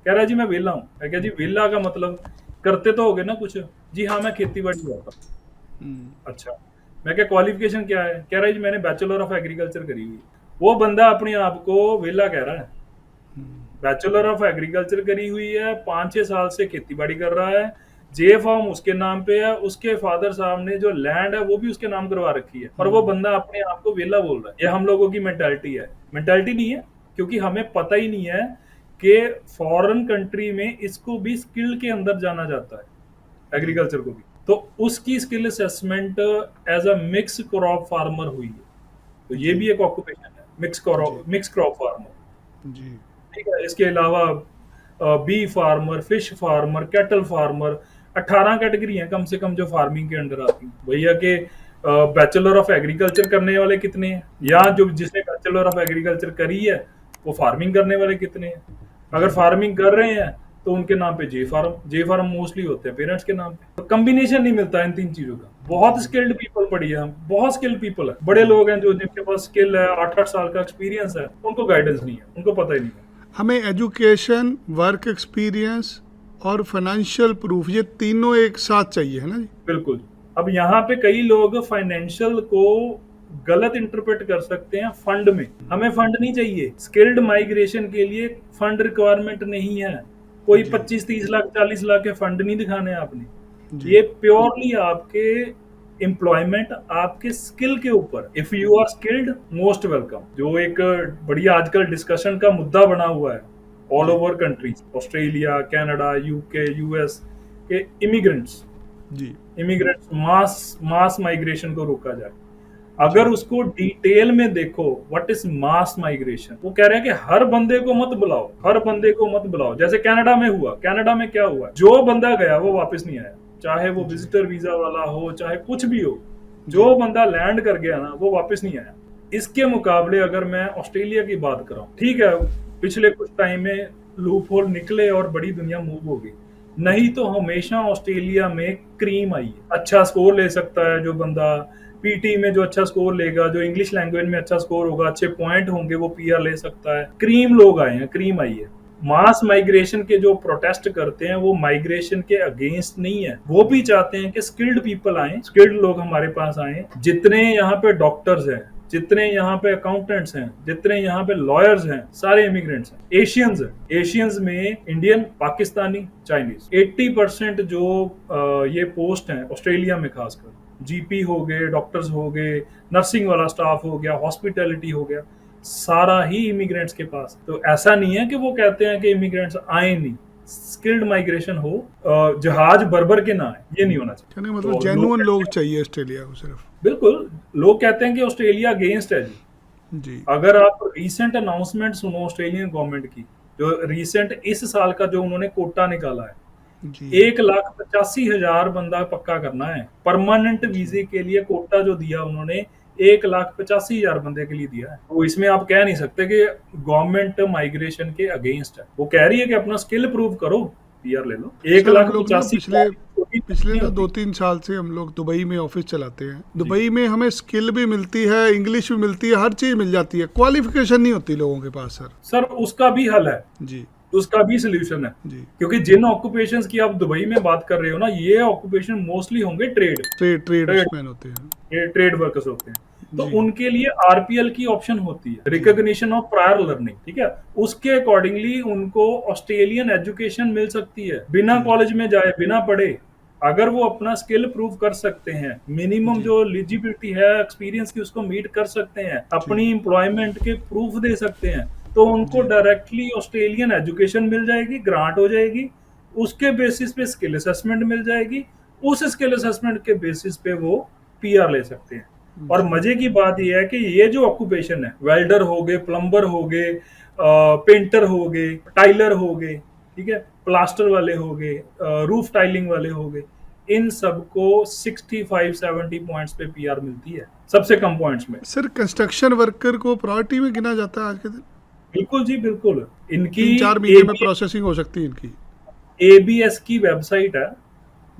कह रहा है जी मैं वेला हूँ। मैं जी वेला का मतलब करते तो होगे ना कुछ। जी हाँ, मैं खेती बाड़ी करता हूँ। हम्म। अच्छा, मैं क्वालिफिकेशन क्या है, कह रहा है जी मैंने बैचलर ऑफ एग्रीकल्चर करी हुई। वो बंदा अपने आप को वेला कह रहा है, बैचलर ऑफ एग्रीकल्चर करी हुई है, 5-6 साल से खेती बाड़ी कर रहा है, जे फॉर्म उसके नाम पे है, उसके फादर साहब ने जो लैंड है वो भी उसके नाम करवा रखी है, और वो बंदा अपने आप को वेला बोल रहा है। ये हम लोगों की मेंटालिटी है, मेंटालिटी नहीं है, क्योंकि हमें पता ही नहीं है कि फॉरेन कंट्री में इसको भी स्किल के अंदर जाना जाता है, एग्रीकल्चर को भी। तो उसकी skill assessment as a mix crop farmer हुई है। तो ये भी एक ऑक्यूपेशन है, मिक्स क्रॉप फार्मर, जी। ठीक है। इसके अलावा bee farmer, fish farmer, cattle farmer, 18 category हैं कम से कम जो फार्मिंग के अंडर आती हैं। भैया के बैचलर ऑफ एग्रीकल्चर करने वाले कितने हैं, या जो जिसने बैचलर ऑफ एग्रीकल्चर करी है वो फार्मिंग करने वाले कितने हैं। अगर फार्मिंग कर रहे हैं तो उनके नाम पे जे फार्म मोस्टली होते हैं पेरेंट्स के नाम पे। तो कम्बिनेशन नहीं मिलता इन 3 चीजों का, बहुत स्किल्ड पीपल पड़ी है, बहुत स्किल्ड पीपल है, बड़े लोग हैं जो जिनके पास स्किल है, 8-8 साल का एक्सपीरियंस है, उनको गाइडेंस नहीं है, उनको पता ही नहीं है। हमें एजुकेशन, वर्क एक्सपीरियंस और फाइनेंशियल प्रूफ, ये तीनों एक साथ चाहिए, है ना जी? बिल्कुल। अब यहाँ पे कई लोग फाइनेंशियल को गलत इंटरप्रेट कर सकते हैं फंड में। हमें फंड नहीं चाहिए, स्किल्ड माइग्रेशन के लिए फंड रिक्वायरमेंट नहीं है। कोई 25-30 लाख 40 लाख के फंड नहीं दिखाने आपने, जी ये प्योरली आपके एम्प्लॉयमेंट, आपके स्किल के ऊपर। If you are skilled, most welcome. जो एक बढ़िया आजकल डिस्कशन का मुद्दा बना हुआ है all over countries, Australia, Canada, UK, US के इमिग्रेंट्स, जी इमिग्रेंट्स मास माइग्रेशन को रोका जाए। अगर उसको डिटेल में देखो, व्हाट इज मास माइग्रेशन, वो कह रहे हैं कि हर बंदे को मत बुलाओ, हर बंदे को मत बुलाओ। जैसे कनाडा में हुआ, कनाडा में क्या हुआ, जो बंदा गया वो वापस नहीं आया, चाहे वो विजिटर वीजा वाला हो, चाहे कुछ भी हो, जो बंदा लैंड कर गया ना वो वापस नहीं आया। इसके मुकाबले अगर मैं ऑस्ट्रेलिया की बात कराऊं, ठीक है पिछले कुछ टाइम में लूप होल निकले और बड़ी दुनिया मूव हो गई, नहीं तो हमेशा ऑस्ट्रेलिया में क्रीम आई है। अच्छा स्कोर ले सकता है जो बंदा, पीटी में जो अच्छा स्कोर लेगा, जो इंग्लिश लैंग्वेज में अच्छा स्कोर होगा, अच्छे पॉइंट होंगे, वो पीआर ले सकता है। क्रीम लोग आए हैं, क्रीम आई है। मास माइग्रेशन के जो प्रोटेस्ट करते हैं वो माइग्रेशन के अगेंस्ट नहीं है, वो भी चाहते हैं कि स्किल्ड पीपल आए, स्किल्ड लोग हमारे पास आए। जितने यहाँ पे डॉक्टर्स हैं, जितने यहाँ पे अकाउंटेंट्स हैं, जितने यहाँ पे लॉयर्स हैं, सारे इमिग्रेंट्स हैं। एशियंस हैं, एशियंस में इंडियन, पाकिस्तानी, चाइनीज। 80% जो ये पोस्ट हैं ऑस्ट्रेलिया में, खासकर जीपी हो गए, डॉक्टर्स हो गए, नर्सिंग वाला स्टाफ हो गया, हॉस्पिटैलिटी हो गया, सारा ही इमिग्रेंट्स के पास। तो ऐसा नहीं है कि वो कहते हैं कि इमिग्रेंट्स आए नहीं, स्किल्ड माइग्रेशन हो, जहाज भर के ना आए, ये नहीं होना चाहिए। कहने का मतलब तो जेन्युइन लोग चाहिए ऑस्ट्रेलिया को सिर्फ। बिल्कुल, लोग कहते हैं कि ऑस्ट्रेलिया अगेंस्ट है जी। अगर आप रीसेंट अनाउंसमेंट सुनो ऑस्ट्रेलियन गवर्नमेंट की, जो रीसेंट इस साल का जो उन्होंने कोटा निकाला है, 1,85,000 बंदा पक्का करना है। परमानेंट वीजे के लिए कोटा जो दिया उन्होंने, 1,85,000 बंदे के लिए दिया है। तो इसमें आप कह नहीं सकते कि गवर्नमेंट माइग्रेशन के अगेंस्ट है। वो कह रही है कि अपना स्किल प्रूव करो, पीआर ले लो। 1,85,000 पिछले 2-3 साल से हम लोग दुबई में ऑफिस चलाते हैं। दुबई में हमें स्किल भी मिलती है, इंग्लिश भी मिलती है, हर चीज मिल जाती है, क्वालिफिकेशन नहीं होती लोगों के पास सर उसका भी हल है जी, उसका भी सोल्यूशन है जी। क्योंकि जिन ऑक्यूपेशंस की आप दुबई में बात कर रहे हो ना, ये ऑक्यूपेशन मोस्टली होंगे ट्रेडमैन होते हैं, ये ट्रेड वर्कर्स होते हैं। तो उनके लिए आरपीएल की ऑप्शन होती है, रिकॉग्निशन ऑफ प्रायर लर्निंग, ठीक है। उसके अकॉर्डिंगली उनको ऑस्ट्रेलियन एजुकेशन मिल सकती है, बिना कॉलेज में जाए, बिना पढ़े। अगर वो अपना स्किल प्रूव कर सकते हैं, मिनिमम जो एलिजिबिलिटी है एक्सपीरियंस की, उसको मीट कर सकते हैं, अपनी एम्प्लॉयमेंट के प्रूफ दे सकते हैं, तो उनको डायरेक्टली ऑस्ट्रेलियन एजुकेशन मिल जाएगी, ग्रांट हो जाएगी। उसके बेसिस पे स्किल असेसमेंट मिल जाएगी, उस स्किल असेसमेंट के बेसिस पे वो पीआर ले सकते हैं। और मजे की बात यह है कि ये जो ऑक्यूपेशन है, वेल्डर हो गए, प्लम्बर हो गए, पेंटर हो गए, टाइलर हो गए, ठीक है, प्लास्टर वाले हो गए, रूफ टाइलिंग वाले हो गए, इन सबको 65-70 पॉइंट्स पे पीआर मिलती है, सबसे कम पॉइंट्स में। सर कंस्ट्रक्शन वर्कर को प्रायोरिटी में गिना जाता है आज के दिन? बिल्कुल जी, बिल्कुल। इनकी 3-4 महीने में प्रोसेसिंग हो सकती है इनकी। एबीएस की वेबसाइट है,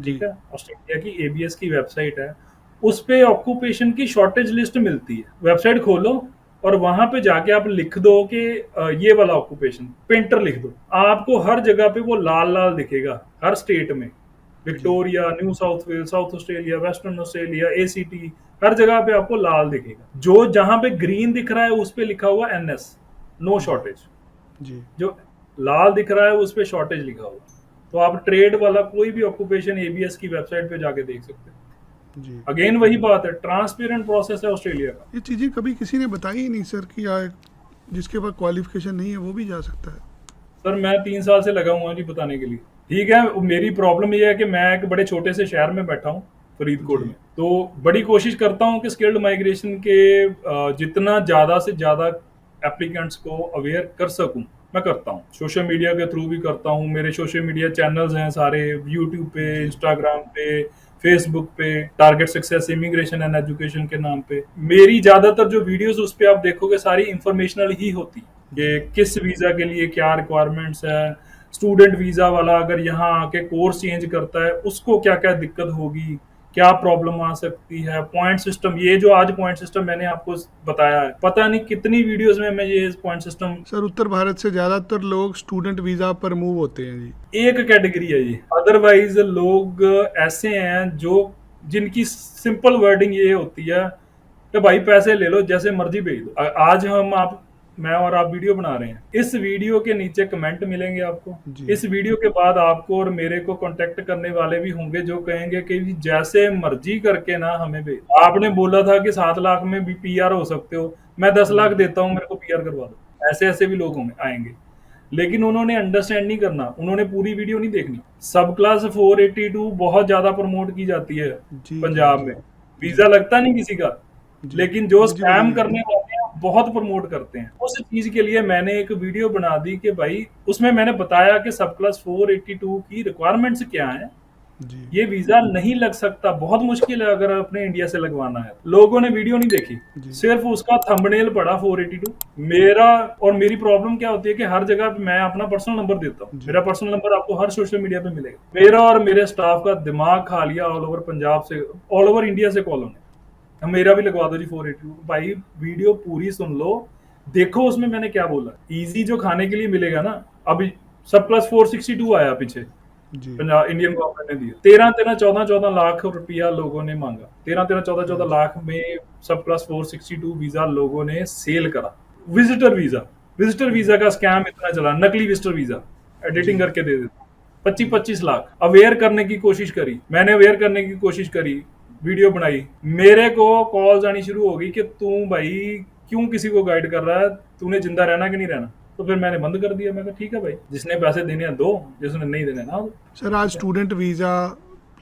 ठीक है, ऑस्ट्रेलिया की एबीएस की वेबसाइट है, उस पे ऑक्यूपेशन की शॉर्टेज लिस्ट मिलती है। वेबसाइट खोलो और वहां पे जाके आप लिख दो कि ये वाला ऑक्यूपेशन, पेंटर लिख दो, आपको हर जगह पे वो लाल लाल दिखेगा, हर स्टेट में, Victoria, New South Wales, South Australia, Western Australia, ACT, हर जगह पे आपको लाल दिखेगा। जो जहां पे ग्रीन दिख रहा है उस पे लिखा हुआ एनएस, नो शॉर्टेज जी। जो लाल दिख रहा है उस पे शॉर्टेज लिखा हुआ। तो आप ट्रेड वाला कोई भी ऑक्यूपेशन एबीएस की वेबसाइट पे जाके देख सकते हैं जी। अगेन वही बात है, ट्रांसपेरेंट प्रोसेस है ऑस्ट्रेलिया का। ये चीजें कभी किसी ने बताई ही नहीं सर कि जिसके पास क्वालिफिकेशन नहीं है वो भी जा सकता है। सर मैं 3 साल से लगा हुआ जी बताने के लिए। ठीक है, मेरी प्रॉब्लम ये है कि मैं एक बड़े छोटे से शहर में बैठा हूँ, फरीदकोट में, तो बड़ी कोशिश करता हूँ कि स्किल्ड माइग्रेशन के जितना ज्यादा से ज्यादा एप्लीकेंट्स को अवेयर कर सकूं, मैं करता हूँ। सोशल मीडिया के थ्रू भी करता हूँ, मेरे सोशल मीडिया चैनल्स हैं सारे, यूट्यूब पे, इंस्टाग्राम पे, फेसबुक पे, target success immigration and education के नाम पे। मेरी ज्यादातर जो वीडियोस उस पे आप देखोगे सारी इंफॉर्मेशनल ही होती है कि किस वीजा के लिए क्या रिक्वायरमेंट्स है, स्टूडेंट वीजा वाला अगर यहाँ आके कोर्स चेंज करता है उसको क्या क्या दिक्कत होगी, क्या प्रॉब्लम आ सकती है, पॉइंट सिस्टम, ये जो आज पॉइंट सिस्टम मैंने आपको बताया है, पता नहीं कितनी वीडियोस में मैं ये पॉइंट सिस्टम। सर उत्तर भारत से ज़्यादातर लोग स्टूडेंट वीज़ा पर मूव होते हैं जी। एक कैटेगरी है ये, अदरवाइज लोग ऐसे हैं जो जिनकी सिंपल वर्डिंग ये होती है कि भाई पैसे ले लो, जैसे मर्जी भेज दो। आज मैं और आप वीडियो बना रहे हैं, इस वीडियो के नीचे कमेंट मिलेंगे आपको, जी। इस वीडियो के बाद आपको और मेरे को कांटेक्ट करने वाले भी होंगे जो कहेंगे कि जी जैसे मर्जी करके ना हमें भेज। आपने बोला था कि 7 लाख में भी पीआर हो सकते हो, मैं 10 लाख देता हूँ, मेरे को पीआर करवा दो। ऐसे ऐसे भी लोग होंगे, आएंगे। लेकिन उन्होंने अंडरस्टैंड नहीं करना, उन्होंने पूरी वीडियो नहीं देखनी। सब क्लास 482 बहुत ज्यादा प्रमोट की जाती है जी पंजाब जी में, जी वीजा लगता नहीं किसी का, जी। लेकिन जो मुझे स्कैम लगी। करने वाले हैं बहुत प्रमोट करते हैं। उस चीज के लिए मैंने एक वीडियो बना दी कि भाई उसमें मैंने बताया कि सब क्लास 482 की रिक्वायरमेंट्स क्या है। जी ये वीजा नहीं लग सकता, बहुत मुश्किल है अगर अपने इंडिया से लगवाना है। लोगों ने वीडियो नहीं देखी, जी सिर्फ उसका थंबनेल पढ़ा 482। मेरा और मेरी प्रॉब्लम क्या होती है कि हर जगह पे मैं अपना पर्सनल नंबर देता हूँ, जी मेरा पर्सनल नंबर आपको हर सोशल मीडिया पे मिलेगा। मेरा और मेरे स्टाफ का दिमाग खा लिया ऑल ओवर पंजाब से, ऑल ओवर इंडिया से कॉल होने, मेरा भी लगवा दो जी 482। भाई वीडियो पूरी सुन लो, देखो उसमें मैंने क्या बोला। इजी जो खाने के लिए मिलेगा ना, अभी सब प्लस 462 आया पीछे, जी पंजाब इंडियन गवर्नमेंट ने दिया। 13-14 लाख रुपया लोगों ने मांगा, 13-14 लाख में सब प्लस 462 वीजा लोगों ने सेल करा। विजिटर वीजा, विजिटर वीजा का स्कैम इतना चला, नकली विजिटर वीजा एडिटिंग जी करके दे देते, 25-25 लाख। अवेयर करने की कोशिश करी, मैंने अवेयर करने की कोशिश करी, वीडियो बनाई, मेरे को कॉल्स आनी शुरू हो गई कि तू भाई क्यों किसी को गाइड कर रहा है, तूने जिंदा रहना कि नहीं रहना। तो फिर मैंने बंद कर दिया, मैं कहा ठीक है भाई, जिसने पैसे देने हैं दो, जिसने नहीं देने ना दो। सर आज स्टूडेंट वीज़ा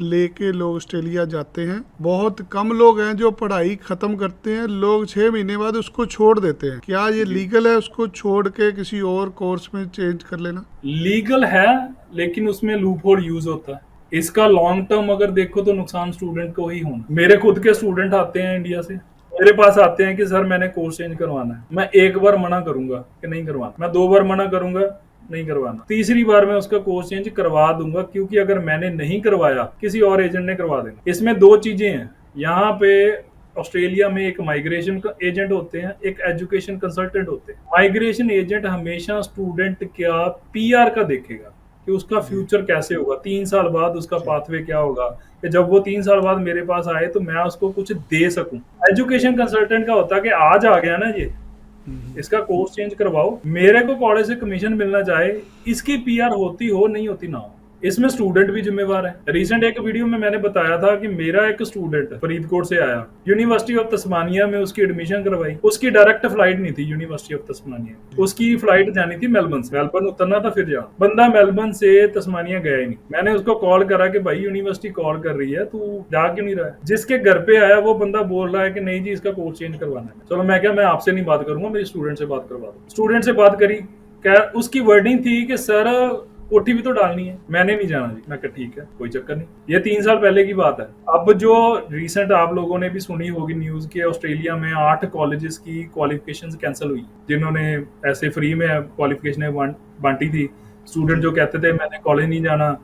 लेके लोग ऑस्ट्रेलिया जाते हैं, बहुत कम लोग हैं जो पढ़ाई खत्म करते हैं, लोग 6 महीने बाद उसको छोड़ देते हैं। क्या ये लीगल है उसको छोड़ के किसी और कोर्स में चेंज कर लेना? लीगल है, लेकिन उसमें लूप होल यूज होता है। इसका लॉन्ग टर्म अगर देखो तो नुकसान स्टूडेंट को ही होना। मेरे खुद के स्टूडेंट आते हैं इंडिया से, मेरे पास आते हैं कि सर मैंने कोर्स चेंज करवाना है। मैं एक बार मना करूंगा कि नहीं करवाना, मैं 2 बार मना करूंगा नहीं करवाना, तीसरी बार मैं उसका कोर्स चेंज करवा दूंगा, क्योंकि अगर मैंने नहीं करवाया किसी और एजेंट ने करवा देना। इसमें 2 चीजें हैं यहाँ पे ऑस्ट्रेलिया में, एक माइग्रेशन का एजेंट होते हैं, एक एजुकेशन कंसल्टेंट होते हैं। माइग्रेशन एजेंट हमेशा स्टूडेंट का पीआर का देखेगा कि उसका फ्यूचर कैसे होगा, 3 साल बाद उसका पाथवे क्या होगा, कि जब वो 3 साल बाद मेरे पास आए तो मैं उसको कुछ दे सकूं। एजुकेशन कंसल्टेंट का होता है कि आज आ गया ना ये, इसका कोर्स चेंज करवाओ, मेरे को कॉलेज से कमीशन मिलना चाहे, इसकी पीआर होती हो नहीं होती ना हो, इसमें स्टूडेंट भी जिम्मेवार है। रिसेंट एक वीडियो में मैंने बताया था कि मेरा एक स्टूडेंट फरीदकोट से आया, यूनिवर्सिटी ऑफ तस्मानिया में उसकी एडमिशन करवाई, उसकी डायरेक्ट फ्लाइट नहीं थी यूनिवर्सिटी ऑफ तस्मानिया, उसकी फ्लाइट जानी थी मेलबर्न से, मेलबर्न उतरना था फिर जाना। बंदा मेलबर्न से तस्मानिया गया ही नहीं। मैंने उसको कॉल करा कि भाई यूनिवर्सिटी कॉल कर रही है, तू जा क्यों नहीं रहा है। जिसके घर पे आया वो बंदा बोल रहा है कि नहीं जी इसका कोर्स चेंज करवाना है। चलो मैं क्या, मैं आपसे नहीं बात करूंगा, मेरी स्टूडेंट से बात करवा दो। स्टूडेंट से बात करी, क्या उसकी वर्डिंग थी कि सर कोठी भी तो डालनी है, मैंने नहीं जाना जी। मैं कहा ठीक है कोई चक्कर नहीं, ये 3 साल पहले की बात है। अब जो रिसेंट आप लोगों ने भी सुनी होगी न्यूज के, ऑस्ट्रेलिया में 8 कॉलेजेस की क्वालिफिकेशन कैंसिल हुई, जिन्होंने ऐसे फ्री में क्वालिफिकेशन बांटी थी। स्टूडेंट जो कहते थे मैंने कॉलेज नहीं जाना,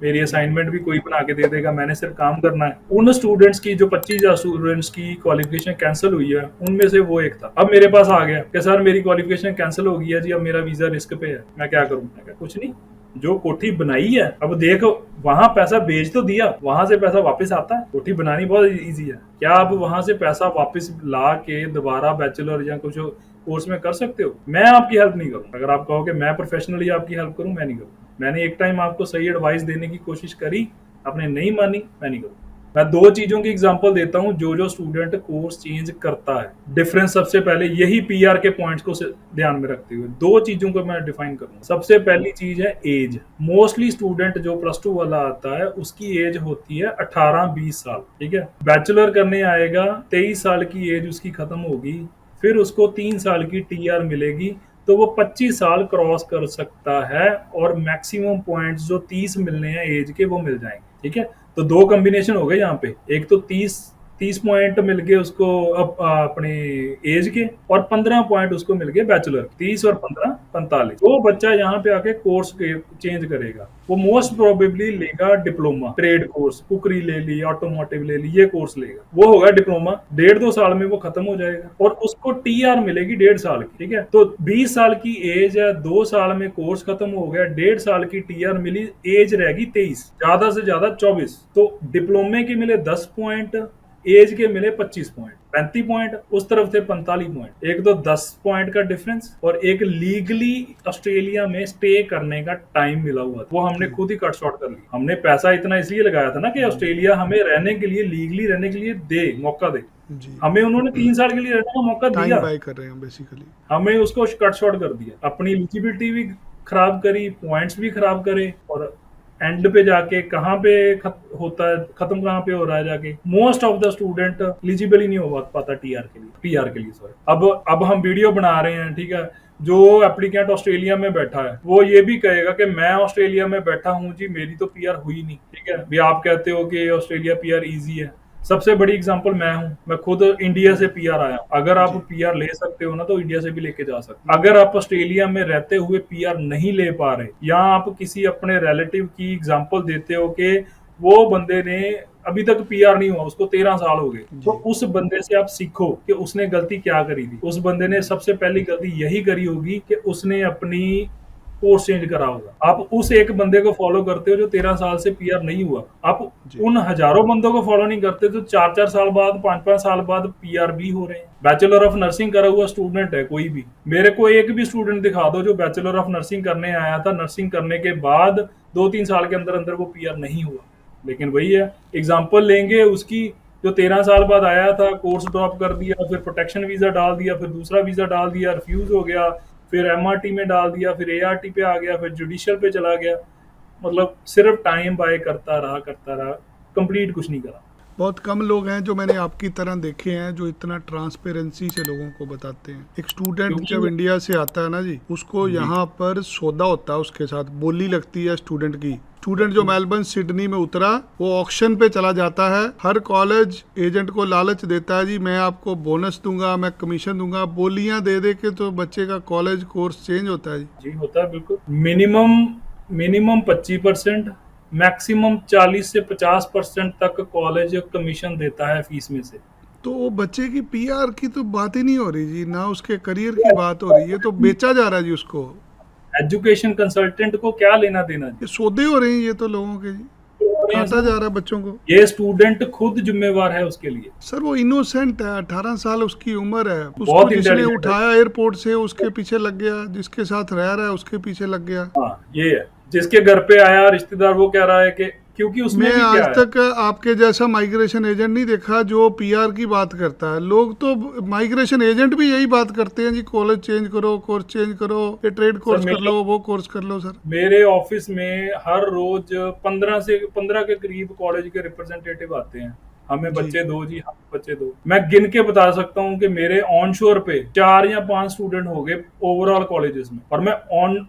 मेरी असाइनमेंट भी कोई बना के दे देगा, मैंने सिर्फ काम करना है, उन स्टूडेंट्स की जो 25,000 स्टूडेंट्स की क्वालिफिकेशन कैंसिल हुई है, उनमें से वो एक था। अब मेरे पास आ गया कि सर मेरी क्वालिफिकेशन कैंसिल हो गई है जी, अब मेरा वीजा रिस्क पे है, मैं क्या करूं। मैं कहा कुछ नहीं, जो कोठी बनाई है, अब देखो वहां पैसा भेज तो दिया, वहां से पैसा वापस आता है। कोठी बनानी बहुत इजी है, क्या आप वहां से पैसा वापस ला के दोबारा बैचलर या कुछ कोर्स में कर सकते हो? मैं आपकी हेल्प नहीं करूँ। अगर आप कहो कि मैं प्रोफेशनली आपकी हेल्प करूँ, मैं नहीं करूँ। मैंने एक टाइम आपको सही एडवाइस देने की कोशिश करी, आपने नहीं मानी, मैं नहीं करूँ। मैं 2 चीजों की एग्जांपल देता हूं, जो स्टूडेंट कोर्स चेंज करता है। डिफरेंस सबसे पहले यही पीआर के पॉइंट्स को ध्यान में रखते हुए 2 चीजों को मैं डिफाइन करूंगा। सबसे पहली चीज है एज। मोस्टली स्टूडेंट जो +2 वाला आता है उसकी एज होती है 18-20 साल, ठीक है। बैचलर करने आएगा, 23 साल की एज उसकी खत्म होगी, फिर उसको 3 साल की टीआर मिलेगी, तो वो 25 साल क्रॉस कर सकता है और मैक्सिमम पॉइंट्स जो 30 मिलने हैं एज के वो मिल जाएंगे, ठीक है। तो 2 कॉम्बिनेशन हो गए यहाँ पे, एक तो 30 30 पॉइंट मिल गए उसको अपनी एज के, और 15 पॉइंट उसको मिल गए बैचलर। 30 और 15 45। वो बच्चा यहाँ पे आके कोर्स चेंज करेगा, वो मोस्ट प्रोबेबली लेगा डिप्लोमा, ट्रेड कोर्स, कुकरी ले ली, ऑटोमोटिव ले ली, ये कोर्स लेगा, वो होगा डिप्लोमा। 1.5-2 साल में वो खत्म हो जाएगा और उसको टीआर मिलेगी 1.5 साल की। ठीक है, तो 20 साल की एज है, 2 साल में कोर्स खत्म हो गया, 1.5 साल की टीआर मिली, एज रहेगी 23, ज्यादा से ज्यादा 24। तो डिप्लोमे के मिले 10 पॉइंट, एज के मिले 25 पॉइंट, 35 पॉइंट, उस तरफ थे 45 पॉइंट। एक तो 10 पॉइंट का डिफरेंस और एक लीगली ऑस्ट्रेलिया में स्टे करने का टाइम मिला हुआ था, वो हमने खुद ही कट शॉर्ट कर लिया। हमने पैसा इतना इसलिए लगाया था ना कि ऑस्ट्रेलिया हमें रहने के लिए, लीगली रहने के लिए दे, मौका दे। हमें उन्होंने 3 साल के लिए रहने का मौका दिया, बाय कर रहे हैं बेसिकली, हमें उसको कट शॉर्ट कर दिया, अपनी एलिजिबिलिटी भी खराब करी, पॉइंट्स भी खराब करे, और एंड पे जाके कहाँ पे होता है, खत्म कहाँ पे हो रहा है जाके, most of the student eligible ही नहीं हो पाता पीआर के लिए सॉरी। अब हम वीडियो बना रहे हैं, ठीक है, जो एप्लीकेंट ऑस्ट्रेलिया में बैठा है वो ये भी कहेगा कि मैं ऑस्ट्रेलिया में बैठा हूँ जी, मेरी तो पीआर हुई नहीं। ठीक है, भी आप कहते हो कि ऑस्ट्रेलिया पीआर इजी है, सबसे बड़ी एग्जांपल मैं हूं, मैं खुद इंडिया से पीआर आया हूं। अगर आप पीआर ले सकते हो ना तो इंडिया से भी लेके जा सकते हो। अगर आप ऑस्ट्रेलिया में रहते हुए पीआर नहीं ले पा रहे, या आप किसी अपने रिलेटिव की एग्जांपल देते हो कि वो बंदे ने अभी तक पीआर नहीं हुआ, उसको 13 साल हो गए, तो उस बंदे से आप सीखो कि उसने गलती क्या करी थी। उस बंदे ने सबसे पहली गलती यही करी होगी कि उसने अपनी कोर्स चेंज करा होगा। आप उस एक बंदे को फॉलो करते हो जो 13 साल से पीआर नहीं हुआ, आप उन हजारों बंदों को फॉलो नहीं करते जो 4-4 साल बाद, 5-5 साल बाद पीआर भी हो रहे हैं। बैचलर ऑफ नर्सिंग करा हुआ स्टूडेंट है कोई भी, मेरे को एक भी स्टूडेंट दिखा दो जो बैचलर ऑफ नर्सिंग करने आया था, नर्सिंग करने के बाद 2-3 साल के अंदर अंदर वो पीआर नहीं हुआ। लेकिन वही है, एग्जाम्पल लेंगे उसकी, जो 13 साल बाद आया था, कोर्स ड्रॉप कर दिया, फिर प्रोटेक्शन वीजा डाल दिया, फिर दूसरा वीजा डाल दिया, रिफ्यूज हो गया, फिर एमआरटी में डाल दिया, फिर एआरटी पे आ गया, फिर जुडिशियल पे चला गया, मतलब सिर्फ टाइम बाय करता रहा, कंप्लीट कुछ नहीं करा। बहुत कम लोग हैं जो मैंने आपकी तरह देखे हैं जो इतना ट्रांसपेरेंसी से लोगों को बताते हैं। एक स्टूडेंट जब इंडिया से आता है ना जी, उसको यहाँ पर सौदा होता है, उसके साथ बोली लगती है स्टूडेंट की। स्टूडेंट जो मेलबर्न सिडनी में उतरा, वो ऑक्शन पे चला जाता है, हर कॉलेज एजेंट को लालच देता है जी मैं आपको बोनस दूंगा, मैं कमीशन दूंगा, बोलियां दे दे के तो बच्चे का कॉलेज कोर्स चेंज होता है जी होता है बिल्कुल। मिनिमम 25%, मैक्सिमम 40 से 50% तक कॉलेज कमीशन देता है फीस में से। तो वो बच्चे की पीआर की तो बात ही नहीं हो रही जी, ना उसके करियर की बात हो रही है, तो बेचा जा रहा है जी उसको। एजुकेशन कंसल्टेंट को क्या लेना देना जी, ये सौदे हो रहे हैं ये तो लोगों के जी, काटा जा रहा है बच्चों को। ये स्टूडेंट खुद जिम्मेवार है उसके लिए। सर वो इनोसेंट है, 18 साल उसकी उम्र है, उसको जिसने उठाया एयरपोर्ट से उसके पीछे लग गया, जिसके साथ रह रहा है उसके पीछे लग गया। हाँ ये है, जिसके घर पे आया रिश्तेदार वो कह रहा है कि क्योंकि उसमें मैं आज तक आपके जैसा माइग्रेशन एजेंट नहीं देखा जो पीआर की बात करता है। लोग तो माइग्रेशन एजेंट भी यही बात करते हैं जी, कॉलेज चेंज करो, कोर्स चेंज करो, ये ट्रेड कोर्स कर लो, वो कोर्स कर लो। सर मेरे ऑफिस में हर रोज 15 के करीब कॉलेज के रिप्रेजेंटेटिव आते हैं, हमें बच्चे दो जी, हम बच्चे दो। मैं गिन के बता सकता हूँ कि मेरे ऑन शोर पे 4 या 5 स्टूडेंट हो गए ओवरऑल कॉलेजेस में, और मैं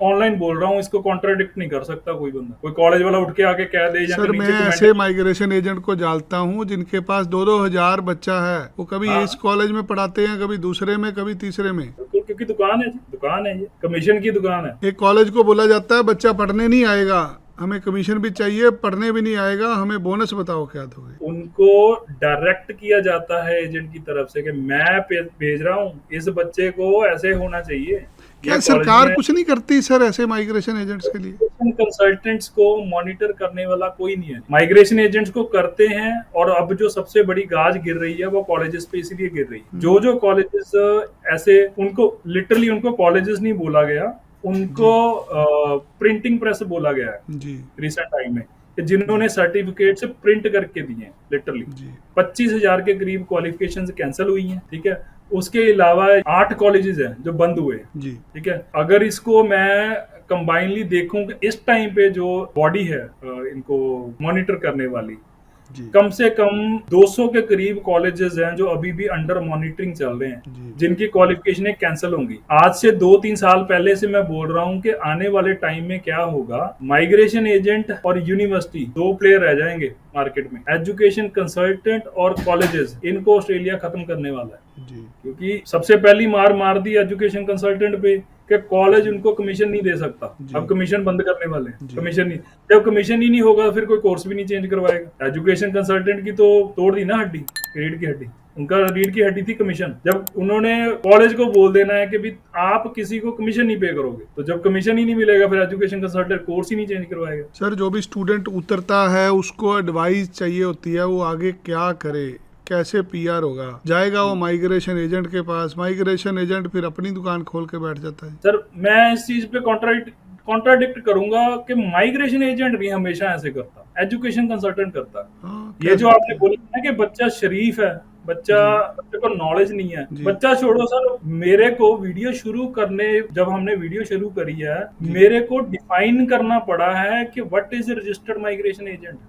ऑनलाइन बोल रहा हूँ, इसको कॉन्ट्राडिक्ट नहीं कर सकता कोई बंदा, कोई कॉलेज वाला उठ के आके कह दे। सर मैं ऐसे माइग्रेशन एजेंट को जानता हूँ जिनके पास 2-2 हजार बच्चा है, वो कभी इस कॉलेज में पढ़ाते हैं, कभी दूसरे में, कभी तीसरे में, क्योंकि दुकान है जी, दुकान है ये, कमीशन की दुकान है। एक कॉलेज को बोला जाता है बच्चा पढ़ने नहीं आएगा, हमें कमीशन भी चाहिए, पढ़ने भी नहीं आएगा, हमें बोनस बताओ क्या दोगे। उनको डायरेक्ट किया जाता है एजेंट की तरफ से कि मैं भेज रहा हूँ इस बच्चे को, ऐसे होना चाहिए। क्या सरकार कुछ नहीं करती सर ऐसे माइग्रेशन एजेंट्स के लिए? कंसल्टेंट्स को मॉनिटर करने वाला कोई नहीं है, माइग्रेशन एजेंट्स को करते हैं। और अब जो सबसे बड़ी गाज गिर रही है वो कॉलेजेस पे इसलिए गिर रही है, जो कॉलेजेस ऐसे, उनको लिटरली उनको कॉलेजेस नहीं बोला गया, उनको प्रिंटिंग प्रेस बोला गया है जी रिसेंट टाइम में, जिन्होंने सर्टिफिकेट से प्रिंट करके दिए हैं लिटरली। 25,000 के करीब क्वालिफिकेशन कैंसिल हुई हैं, ठीक है। उसके अलावा 8 कॉलेजेस हैं जो बंद हुए जी, ठीक है। अगर इसको मैं कंबाइनली देखूं कि इस टाइम पे जो बॉडी है इनको मॉनिटर करने वाली, जी कम से कम 200 के करीब कॉलेजेस हैं जो अभी भी अंडर मॉनिटरिंग चल रहे हैं, जी जिनकी क्वालिफिकेशनें कैंसिल होंगी। आज से 2-3 साल पहले से मैं बोल रहा हूं कि आने वाले टाइम में क्या होगा, माइग्रेशन एजेंट और यूनिवर्सिटी 2 प्लेयर रह जाएंगे मार्केट में। एजुकेशन कंसल्टेंट और कॉलेजेस, इनको ऑस्ट्रेलिया खत्म करने वाला है, जी क्योंकि सबसे पहली मार दी एजुकेशन कंसल्टेंट पे कि कॉलेज उनको कमीशन नहीं दे सकता। जी अब कमीशन बंद करने वाले हैं, जी कमीशन नहीं। जब कमीशन ही नहीं होगा फिर कोई कोर्स भी नहीं चेंज करवाएगा। एजुकेशन कंसल्टेंट की तो तोड़ दी ना हड्डी, रीढ़ की हड्डी। उनका रीढ़ की हड्डी थी कमीशन। जब उन्होंने कॉलेज को बोल देना है कि भी आप किसी को कमीशन नहीं पे करोगे, तो जब कमीशन ही नहीं मिलेगा फिर एजुकेशन कंसल्टेंट कोर्स ही नहीं चेंज करवाएगा। सर, जो भी स्टूडेंट उतरता है उसको एडवाइस चाहिए होती है, वो आगे क्या करे, कैसे पीआर होगा, जाएगा वो माइग्रेशन एजेंट के पास, माइग्रेशन एजेंट फिर अपनी दुकान खोल के बैठ जाता है। सर मैं इस चीज पे कॉन्ट्राडिक्ट करूंगा कि माइग्रेशन एजेंट भी हमेशा ऐसे करता, एजुकेशन कंसल्टेंट करता है। हाँ, ये कह जो सकते आपने हैं। बोला ना कि बच्चा शरीफ है, बच्चा बच्चे को नॉलेज नहीं है, जी। बच्चा छोड़ो सर, मेरे को वीडियो शुरू करने, जब हमने वीडियो शुरू करी है, जी। मेरे को डिफाइन करना पड़ा है कि what is registered migration agent.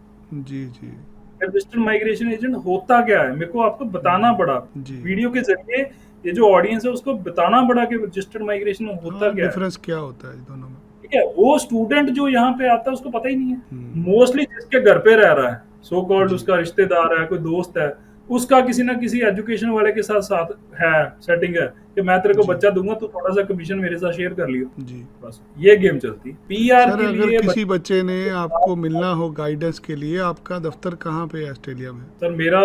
जी जी रजिस्टर्ड माइग्रेशन एजेंट होता क्या है, मेरे को आपको बताना पड़ा जी। वीडियो के जरिए। ये जो ऑडियंस है उसको बताना पड़ा कि रजिस्टर्ड माइग्रेशन होता हाँ, क्या है। डिफरेंस क्या होता है दोनों में। ठीक है, वो स्टूडेंट जो यहाँ पे आता है उसको पता ही नहीं है। हम्म। मोस्टली जिसके घर पे रह रहा है, सो कॉल्ड जी। उसका रिश्तेदार है, कोई दोस्त है, उसका किसी ना किसी एजुकेशन वाले के साथ साथ है, सेटिंग है कि मैं तेरे को जी। बच्चा दूंगा, तू थोड़ा सा कमीशन मेरे साथ शेयर कर लियो। जी। बस ये गेम चलती। पीआर सर, के अगर लिए किसी बच्चे ने आपको मिलना हो गाइडेंस के लिए, आपका दफ्तर कहाँ पे है ऑस्ट्रेलिया में? सर मेरा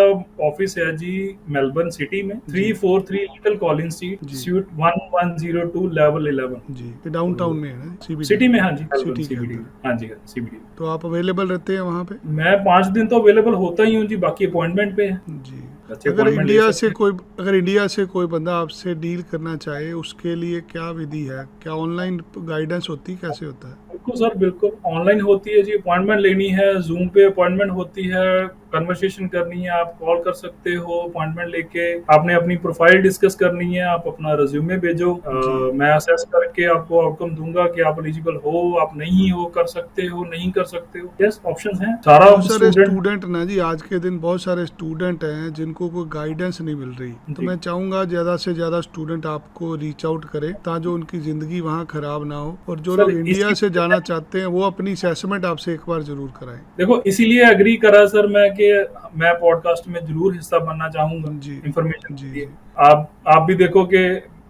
ऑफिस है जी मेलबर्न सिटी में, 343 लिटिल कॉलिंस स्ट्रीट, जी। Suite 1102, level 11। जी, डाउनटाउन में है ना, सीबीडी? सिटी में, हाँ जी, मेलबर्न सिटी के सीबीडी। अंदर। हाँ जी, सीबीडी। तो आप अवेलेबल रहते हैं वहाँ पे? मैं 5 दिन तो अवेलेबल होता ही हूँ जी, बाकी अपॉइंटमेंट पे है। जी। अच्छे अगर अपॉइंटमेंट ले इंडिया सकते से हैं। कोई अगर इंडिया से कोई बंदा आपसे डील करना चाहे, उसके लिए क्या विधि है? क्या ऑनलाइन गाइडेंस होती, कैसे होता है? बिल्कुल सर, बिल्कुल ऑनलाइन होती है जी। अपॉइंटमेंट लेनी है, जूम पे अपॉइंटमेंट होती है, कन्वर्सेशन करनी है, आप कॉल कर सकते हो अपॉइंटमेंट लेके। आपने अपनी प्रोफाइल डिस्कस करनी है, आप अपना रिज्यूमे भेजो, जी। मैं असेस करके आपको आउटकम दूंगा कि आप एलिजिबल हो, आप नहीं हो, कर सकते हो, नहीं कर सकते हो। यस, ऑप्शंस हैं सारा। बहुत सारे स्टूडेंट स्टूडेंट ना जी, आज के दिन बहुत सारे स्टूडेंट हैं जिनको कोई गाइडेंस नहीं मिल रही। तो जी। मैं चाहूंगा ज़्यादा से ज़्यादा स्टूडेंट आपको रीच आउट करें, ताकि उनकी ज़िंदगी वहाँ खराब ना हो। और जो सर, लोग इंडिया इसी से जाना चाहते हैं वो अपनी असेसमेंट आपसे एक बार ज़रूर कराएं। देखो, इसीलिए एग्री करा सर मैं कि मैं पॉडकास्ट में जरूर हिस्सा बनना चाहूंगा जी इंफॉर्मेशन जी के लिए। जी आप भी देखो कि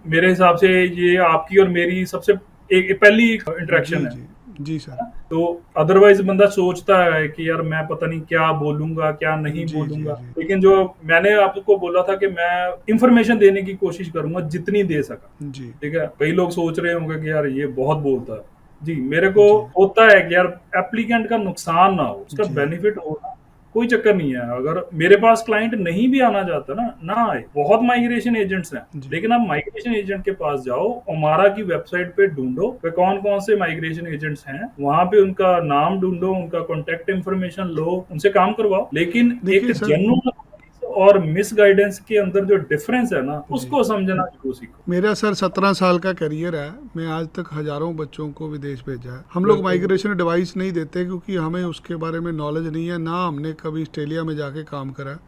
मेरे हिसाब से ये आपकी और मेरी सबसे एक पहली इंटरेक्शन जी है। जी जी सर। तो अदरवाइज बंदा सोचता है कि यार मैं पता नहीं क्या बोलूंगा, क्या नहीं जी बोलूंगा। जी लेकिन जो मैंने आपको बोला था कि मैं इंफॉर्मेशन देने की कोशिश करूंगा जितनी दे सका। जी ठीक है, कई लोग सोच रहे होंगे कि यार ये बहुत बोलता है। जी, मेरे को जी होता है कि यार एप्लीकेंट का नुकसान ना हो, उसका जी बेनिफिट हो ना, कोई चक्कर नहीं है। अगर मेरे पास क्लाइंट नहीं भी आना चाहता ना आए। बहुत माइग्रेशन एजेंट्स हैं, जी लेकिन आप माइग्रेशन एजेंट के पास जाओ, हमारा की वेबसाइट पे ढूंढो कि कौन कौन से माइग्रेशन एजेंट्स हैं, वहां पे उनका नाम ढूंढो, उनका कॉन्टेक्ट इन्फॉर्मेशन लो, उनसे काम करवाओ। लेकिन एक देखिए सर, जेन्युइन और मिस गाइडेंस के अंदर जो डिफरेंस है ना, जी, उसको समझना जरूर सीखो। मेरा सर 17 साल का करियर है। मैं आज तक हजारों बच्चों को विदेश भेजा है। हम लोग माइग्रेशन एडवाइस नहीं देते क्योंकि हमें उसके बारे में नॉलेज नहीं है, ना हमने कभी ऑस्ट्रेलिया में जाके काम करा।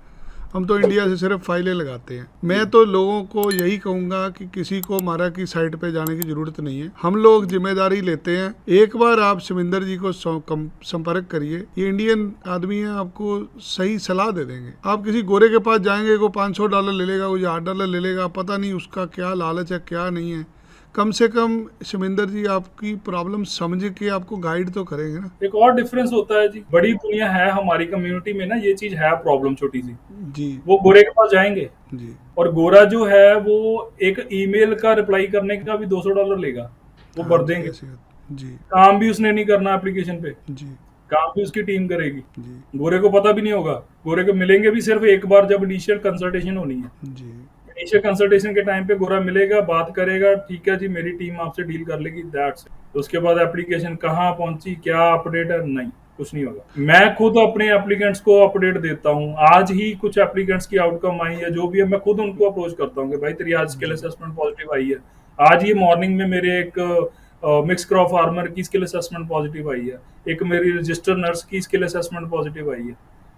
हम तो इंडिया से सिर्फ फाइलें लगाते हैं। मैं तो लोगों को यही कहूँगा कि किसी को हमारा की साइट पे जाने की ज़रूरत नहीं है। हम लोग जिम्मेदारी लेते हैं। एक बार आप शमिंदर जी को संपर्क करिए, ये इंडियन आदमी है, आपको सही सलाह दे देंगे। आप किसी गोरे के पास जाएंगे, को $500 ले लेगा, वो $8 ले लेगा, पता नहीं उसका क्या लालच है क्या नहीं है। कम से कम शमिंदर जी आपकी प्रॉब्लम समझ के आपको गाइड तो करेंगे ना। एक और डिफरेंस होता है जी, बड़ी दुनिया है हमारी कम्युनिटी में ना, ये चीज है प्रॉब्लम छोटी सी। जी वो गोरे के पास जाएंगे जी और गोरा जो है वो एक ईमेल का रिप्लाई करने का भी $200 लेगा, वो हाँ भर जी, देंगे। ऐसी बात। जी काम भी उसने नहीं करना एप्लीकेशन पे, जी काम भी उसकी टीम करेगी। जी गोरे को पता भी नहीं होगा। गोरे को मिलेंगे भी सिर्फ एक बार जब इनिशियल कंसल्टेशन होनी है। जी इनिशियल कंसल्टेशन के टाइम पे गोरा मिलेगा, बात करेगा, ठीक है जी मेरी टीम आपसे डील कर लेगी, दैट्स इट। उसके बाद एप्लीकेशन कहाँ पहुंची, क्या अपडेट है, नहीं, कुछ नहीं होगा। मैं खुद अपने एप्लीकेंट्स को अपडेट देता हूँ। आज ही कुछ एप्लीकेंट्स की आउटकम आई है, जो भी है मैं खुद उनको अप्रोच करता हूँ कि भाई तेरी आज स्किल असेसमेंट पॉजिटिव आई है। आज ही मॉर्निंग में मेरे एक मिक्स क्रॉप फार्मर की स्किल असेसमेंट पॉजिटिव आई है, एक मेरी रजिस्टर नर्स की स्किल असेसमेंट पॉजिटिव आई है।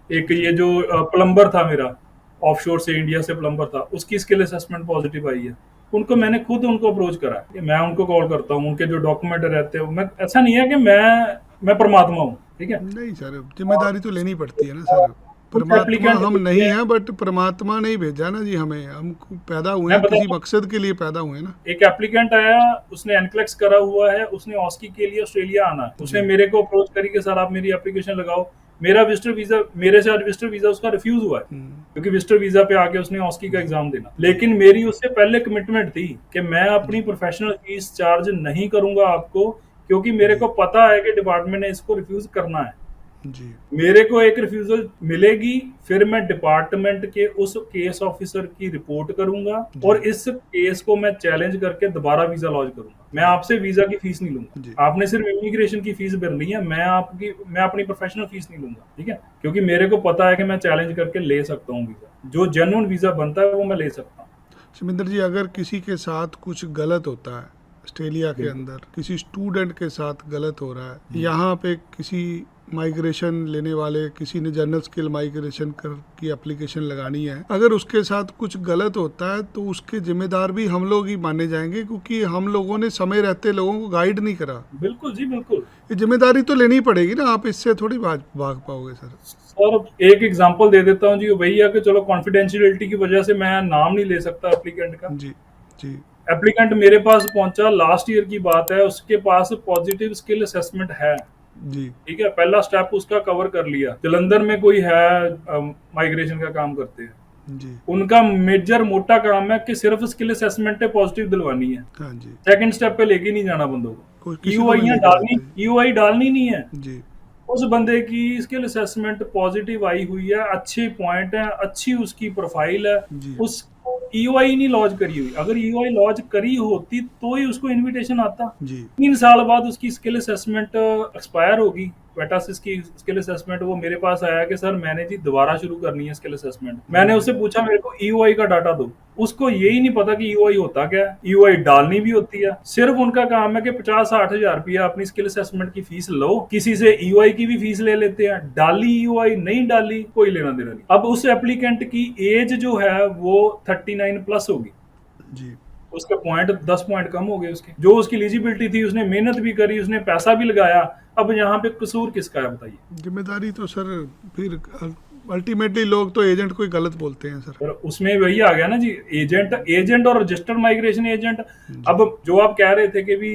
एक ये जो प्लम्बर था मेरा, ऑफशोर से इंडिया से प्लम्बर था, उसकी स्किल असेसमेंट पॉजिटिव आई है। उनको मैंने खुद उनको अप्रोच करा कि मैं उनको कॉल करता हूँ, उनके जो डॉक्यूमेंट रहते हैं, मैं ऐसा नहीं है कि मैं परमात्मा हूँ, ठीक है। नहीं सर, जिम्मेदारी तो लेनी पड़ती है ना सर। कुछ परमात्मा एप्लीकेंट हम नहीं हैं, बट परमात्मा ने ही भेजा ना जी हमें। हम पैदा हुए हैं, मैं किसी बताता मकसद के लिए पैदा हुए हैं ना। एक एप्लीकेंट आया, उसने एनक्लेक्स करा हुआ है, उसने ऑस्की के लिए ऑस्ट्रेलिया आना है, उसने जी। मेरे को अप्रोच करी कि सर आप मेरी एप्लीकेशन लगाओ। मेरा विजिटर वीजा, मेरे से आज विजिटर वीजा उसका रिफ्यूज हुआ है, क्योंकि विजिटर वीजा पे आके उसने ऑस्की का एग्जाम देना। लेकिन मेरी उससे पहले कमिटमेंट थी कि मैं अपनी प्रोफेशनल फीस चार्ज नहीं करूंगा आपको, क्योंकि मेरे को पता है कि डिपार्टमेंट ने इसको रिफ्यूज करना है। जी मेरे को एक रिफ्यूजल मिलेगी, फिर मैं डिपार्टमेंट के उस केस ऑफिसर की रिपोर्ट करूंगा और इस केस को मैं चैलेंज करके दोबारा वीजा लॉन्च करूंगा। मैं आपसे वीजा की फीस नहीं जी। लूंगा, आपने सिर्फ इमिग्रेशन की फीस भरनी है, मैं अपनी प्रोफेशनल फीस नहीं लूंगा, ठीक है। क्योंकि मेरे को पता है कि मैं चैलेंज करके ले सकता हूँ वीजा, जो जेन्युइन वीजा बनता है वो मैं ले सकता हूँ। शमिंदर जी, अगर किसी के साथ कुछ गलत होता है ऑस्ट्रेलिया के अंदर, किसी स्टूडेंट के साथ गलत हो रहा है, यहाँ पे किसी माइग्रेशन लेने वाले किसी ने जनरल स्किल माइग्रेशन की एप्लीकेशन लगानी है, अगर उसके साथ कुछ गलत होता है तो उसके जिम्मेदार भी हम लोग ही माने जाएंगे, क्योंकि हम लोगों ने समय रहते लोगों को गाइड नहीं करा। बिल्कुल जी, बिल्कुल। ये जिम्मेदारी तो लेनी पड़ेगी ना, आप इससे थोड़ी भाग पाओगे सर। सर एक एग्जांपल दे देता हूँ जी, वही है कि चलो कॉन्फिडेंशियलिटी की वजह से मैं नाम नहीं ले सकता एप्लीकेंट का। जी जी एप्लीकेंट मेरे पास पहुंचा, लास्ट ईयर की बात है, उसके पास पॉजिटिव स्किल असेसमेंट है, जी ठीक है। पहला स्टेप उसका कवर कर लिया। जलंधर में कोई है माइग्रेशन का काम करते हैं, जी। उनका मेजर मोटा काम है कि सिर्फ स्किल असेसमेंट पॉजिटिव दिलवानी है, हाँ जी। सेकंड स्टेप पे लेके नहीं जाना बंदों को। किसी को भी ईयूआई लेके डालनी, जाते ईयूआई डालनी नहीं है। जी उस बंदे की स्किल असेसमेंट पॉजिटिव आई हुई है, अच्छे पॉइंट है, अच्छी उसकी प्रोफाइल है, जी उस ईयूआई नहीं लॉन्च करी हुई। अगर ईयूआई लॉन्च करी होती तो ही उसको इनविटेशन आता। जी 3 साल बाद उसकी स्किल असेसमेंट एक्सपायर होगी, वेटासिस की स्किल असेसमेंट। वो मेरे पास आया कि सर मैंने जी दोबारा शुरू करनी है स्किल असेसमेंट। मैंने उससे पूछा मेरे को ईयूआई का डाटा दो। उसको यही नहीं पता कि ईयूआई होता क्या है, ईयूआई डालनी भी होती है। सिर्फ उनका काम है कि 50-60 हजार रुपया अपनी स्किल असेसमेंट की फीस लो, किसी से ईयूआई की भी फीस ले लेते हैं। डाली ईयूआई, नहीं डाली, कोई लेना देना नहीं। अब उस एप्लीकेंट की एज जो है वो 39 प्लस होगी, जी उसके पॉइंट 10 पॉइंट कम हो गए उसके। जो उसकी एलिजिबिलिटी थी, उसने मेहनत भी करी, उसने पैसा भी लगाया। अब यहाँ पे कसूर किसका है बताइए। जिम्मेदारी तो सर फिर अल्टीमेटली लोग तो एजेंट को ही गलत बोलते हैं सर। और उसमें वही आ गया ना जी, एजेंट और रजिस्टर्ड माइग्रेशन एजेंट। अब जो आप कह रहे थे कि भी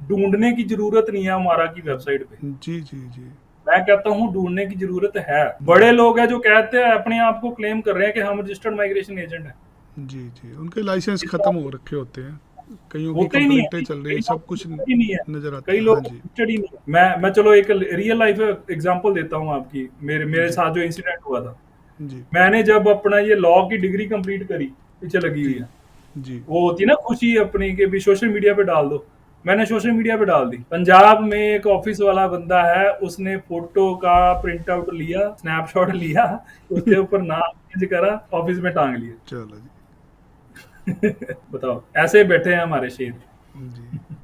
ढूंढने की जरूरत नहीं है हमारा की वेबसाइट पे, जी जी जी मैं कहता हूँ ढूंढने की जरूरत है। बड़े लोग हैं जो कहते हैं, अपने आप को क्लेम कर रहे हैं कि हम रजिस्टर्ड माइग्रेशन एजेंट हैं। जी जी। उनके लाइसेंस खत्म हो रखे होते हैं, कईयों की होते ही नहीं है, कंप्लेंटें चल रही है, सब कुछ ही नहीं है, नजर आता कई है। लोग हाँ जी स्टडी नहीं है। मैं चलो एक रियल लाइफ एग्जांपल देता हूँ आपकी। मेरे साथ जो इंसिडेंट हुआ था, जी मैंने जब अपना ये लॉ की डिग्री कंप्लीट करी, पीछे लगी हुई है, जी वो होती है ना खुशी अपनी के भी सोशल मीडिया पे डाल दो। मैंने सोशल मीडिया पे डाल दी। पंजाब में एक ऑफिस वाला बंदा है, उसने फोटो का प्रिंट आउट लिया, स्नैपशॉट लिया, उसके ऊपर नाम चेंज करा, ऑफिस में टांग लिया। चलो जी बताओ, ऐसे बैठे हैं हमारे शेर। जी।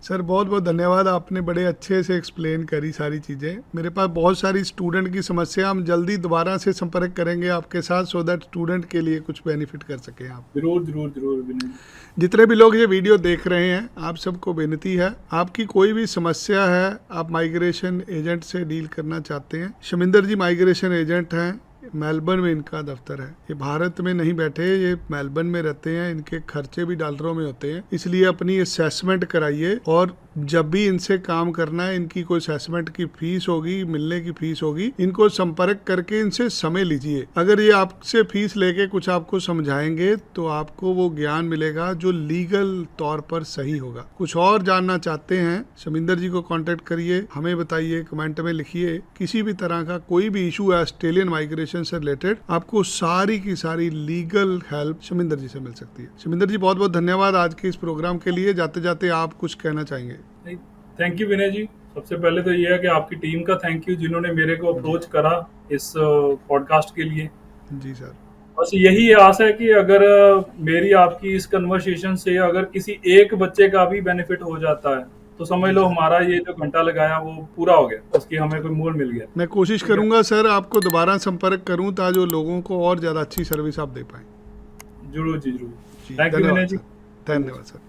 सर बहुत बहुत धन्यवाद, आपने बड़े अच्छे से एक्सप्लेन करी सारी चीज़ें। मेरे पास बहुत सारी स्टूडेंट की समस्या, हम जल्दी दोबारा से संपर्क करेंगे आपके साथ, सो दैट स्टूडेंट के लिए कुछ बेनिफिट कर सकें आप। जरूर जरूर जरूर विनय। जितने भी लोग ये वीडियो देख रहे हैं, आप सबको विनती है, आपकी कोई भी समस्या है, आप माइग्रेशन एजेंट से डील करना चाहते हैं, शमिंदर जी माइग्रेशन एजेंट हैं, मेलबर्न में इनका दफ्तर है। ये भारत में नहीं बैठे, ये मेलबर्न में रहते हैं, इनके खर्चे भी डॉलरों में होते हैं। इसलिए अपनी असेसमेंट कराइए, और जब भी इनसे काम करना है, इनकी कोई असेसमेंट की फीस होगी, मिलने की फीस होगी, इनको संपर्क करके इनसे समय लीजिए। अगर ये आपसे फीस लेके कुछ आपको समझाएंगे तो आपको वो ज्ञान मिलेगा जो लीगल तौर पर सही होगा। कुछ और जानना चाहते हैं, शमिंदर जी को कांटेक्ट करिए, हमें बताइए, कमेंट में लिखिए। किसी भी तरह का कोई भी इशू है ऑस्ट्रेलियन माइग्रेशन से रिलेटेड, आपको सारी की सारी लीगल हेल्प शमिंदर जी से मिल सकती है। शमिंदर जी बहुत बहुत धन्यवाद आज के इस प्रोग्राम के लिए। जाते जाते आप कुछ कहना चाहेंगे? थैंक यू विनय जी। सबसे पहले तो ये है कि आपकी टीम का थैंक यू, जिन्होंने मेरे को अप्रोच करा इस पॉडकास्ट के लिए। जी सर। बस यही आस है कि अगर मेरी आपकी इस कन्वर्सेशन से अगर किसी एक बच्चे का भी बेनिफिट हो जाता है तो समझ लो हमारा ये जो घंटा लगाया वो पूरा हो गया, उसकी हमें कोई मोल मिल गया। मैं कोशिश करूंगा सर आपको दोबारा संपर्क करूं ताकि वो लोगों को और ज़्यादा अच्छी सर्विस आप दे पाएं। जरूर जी, जरूर। जी थैंक यू विनय धन्यवाद जी। सर, धन्यवाद सर।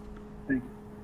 Thank you.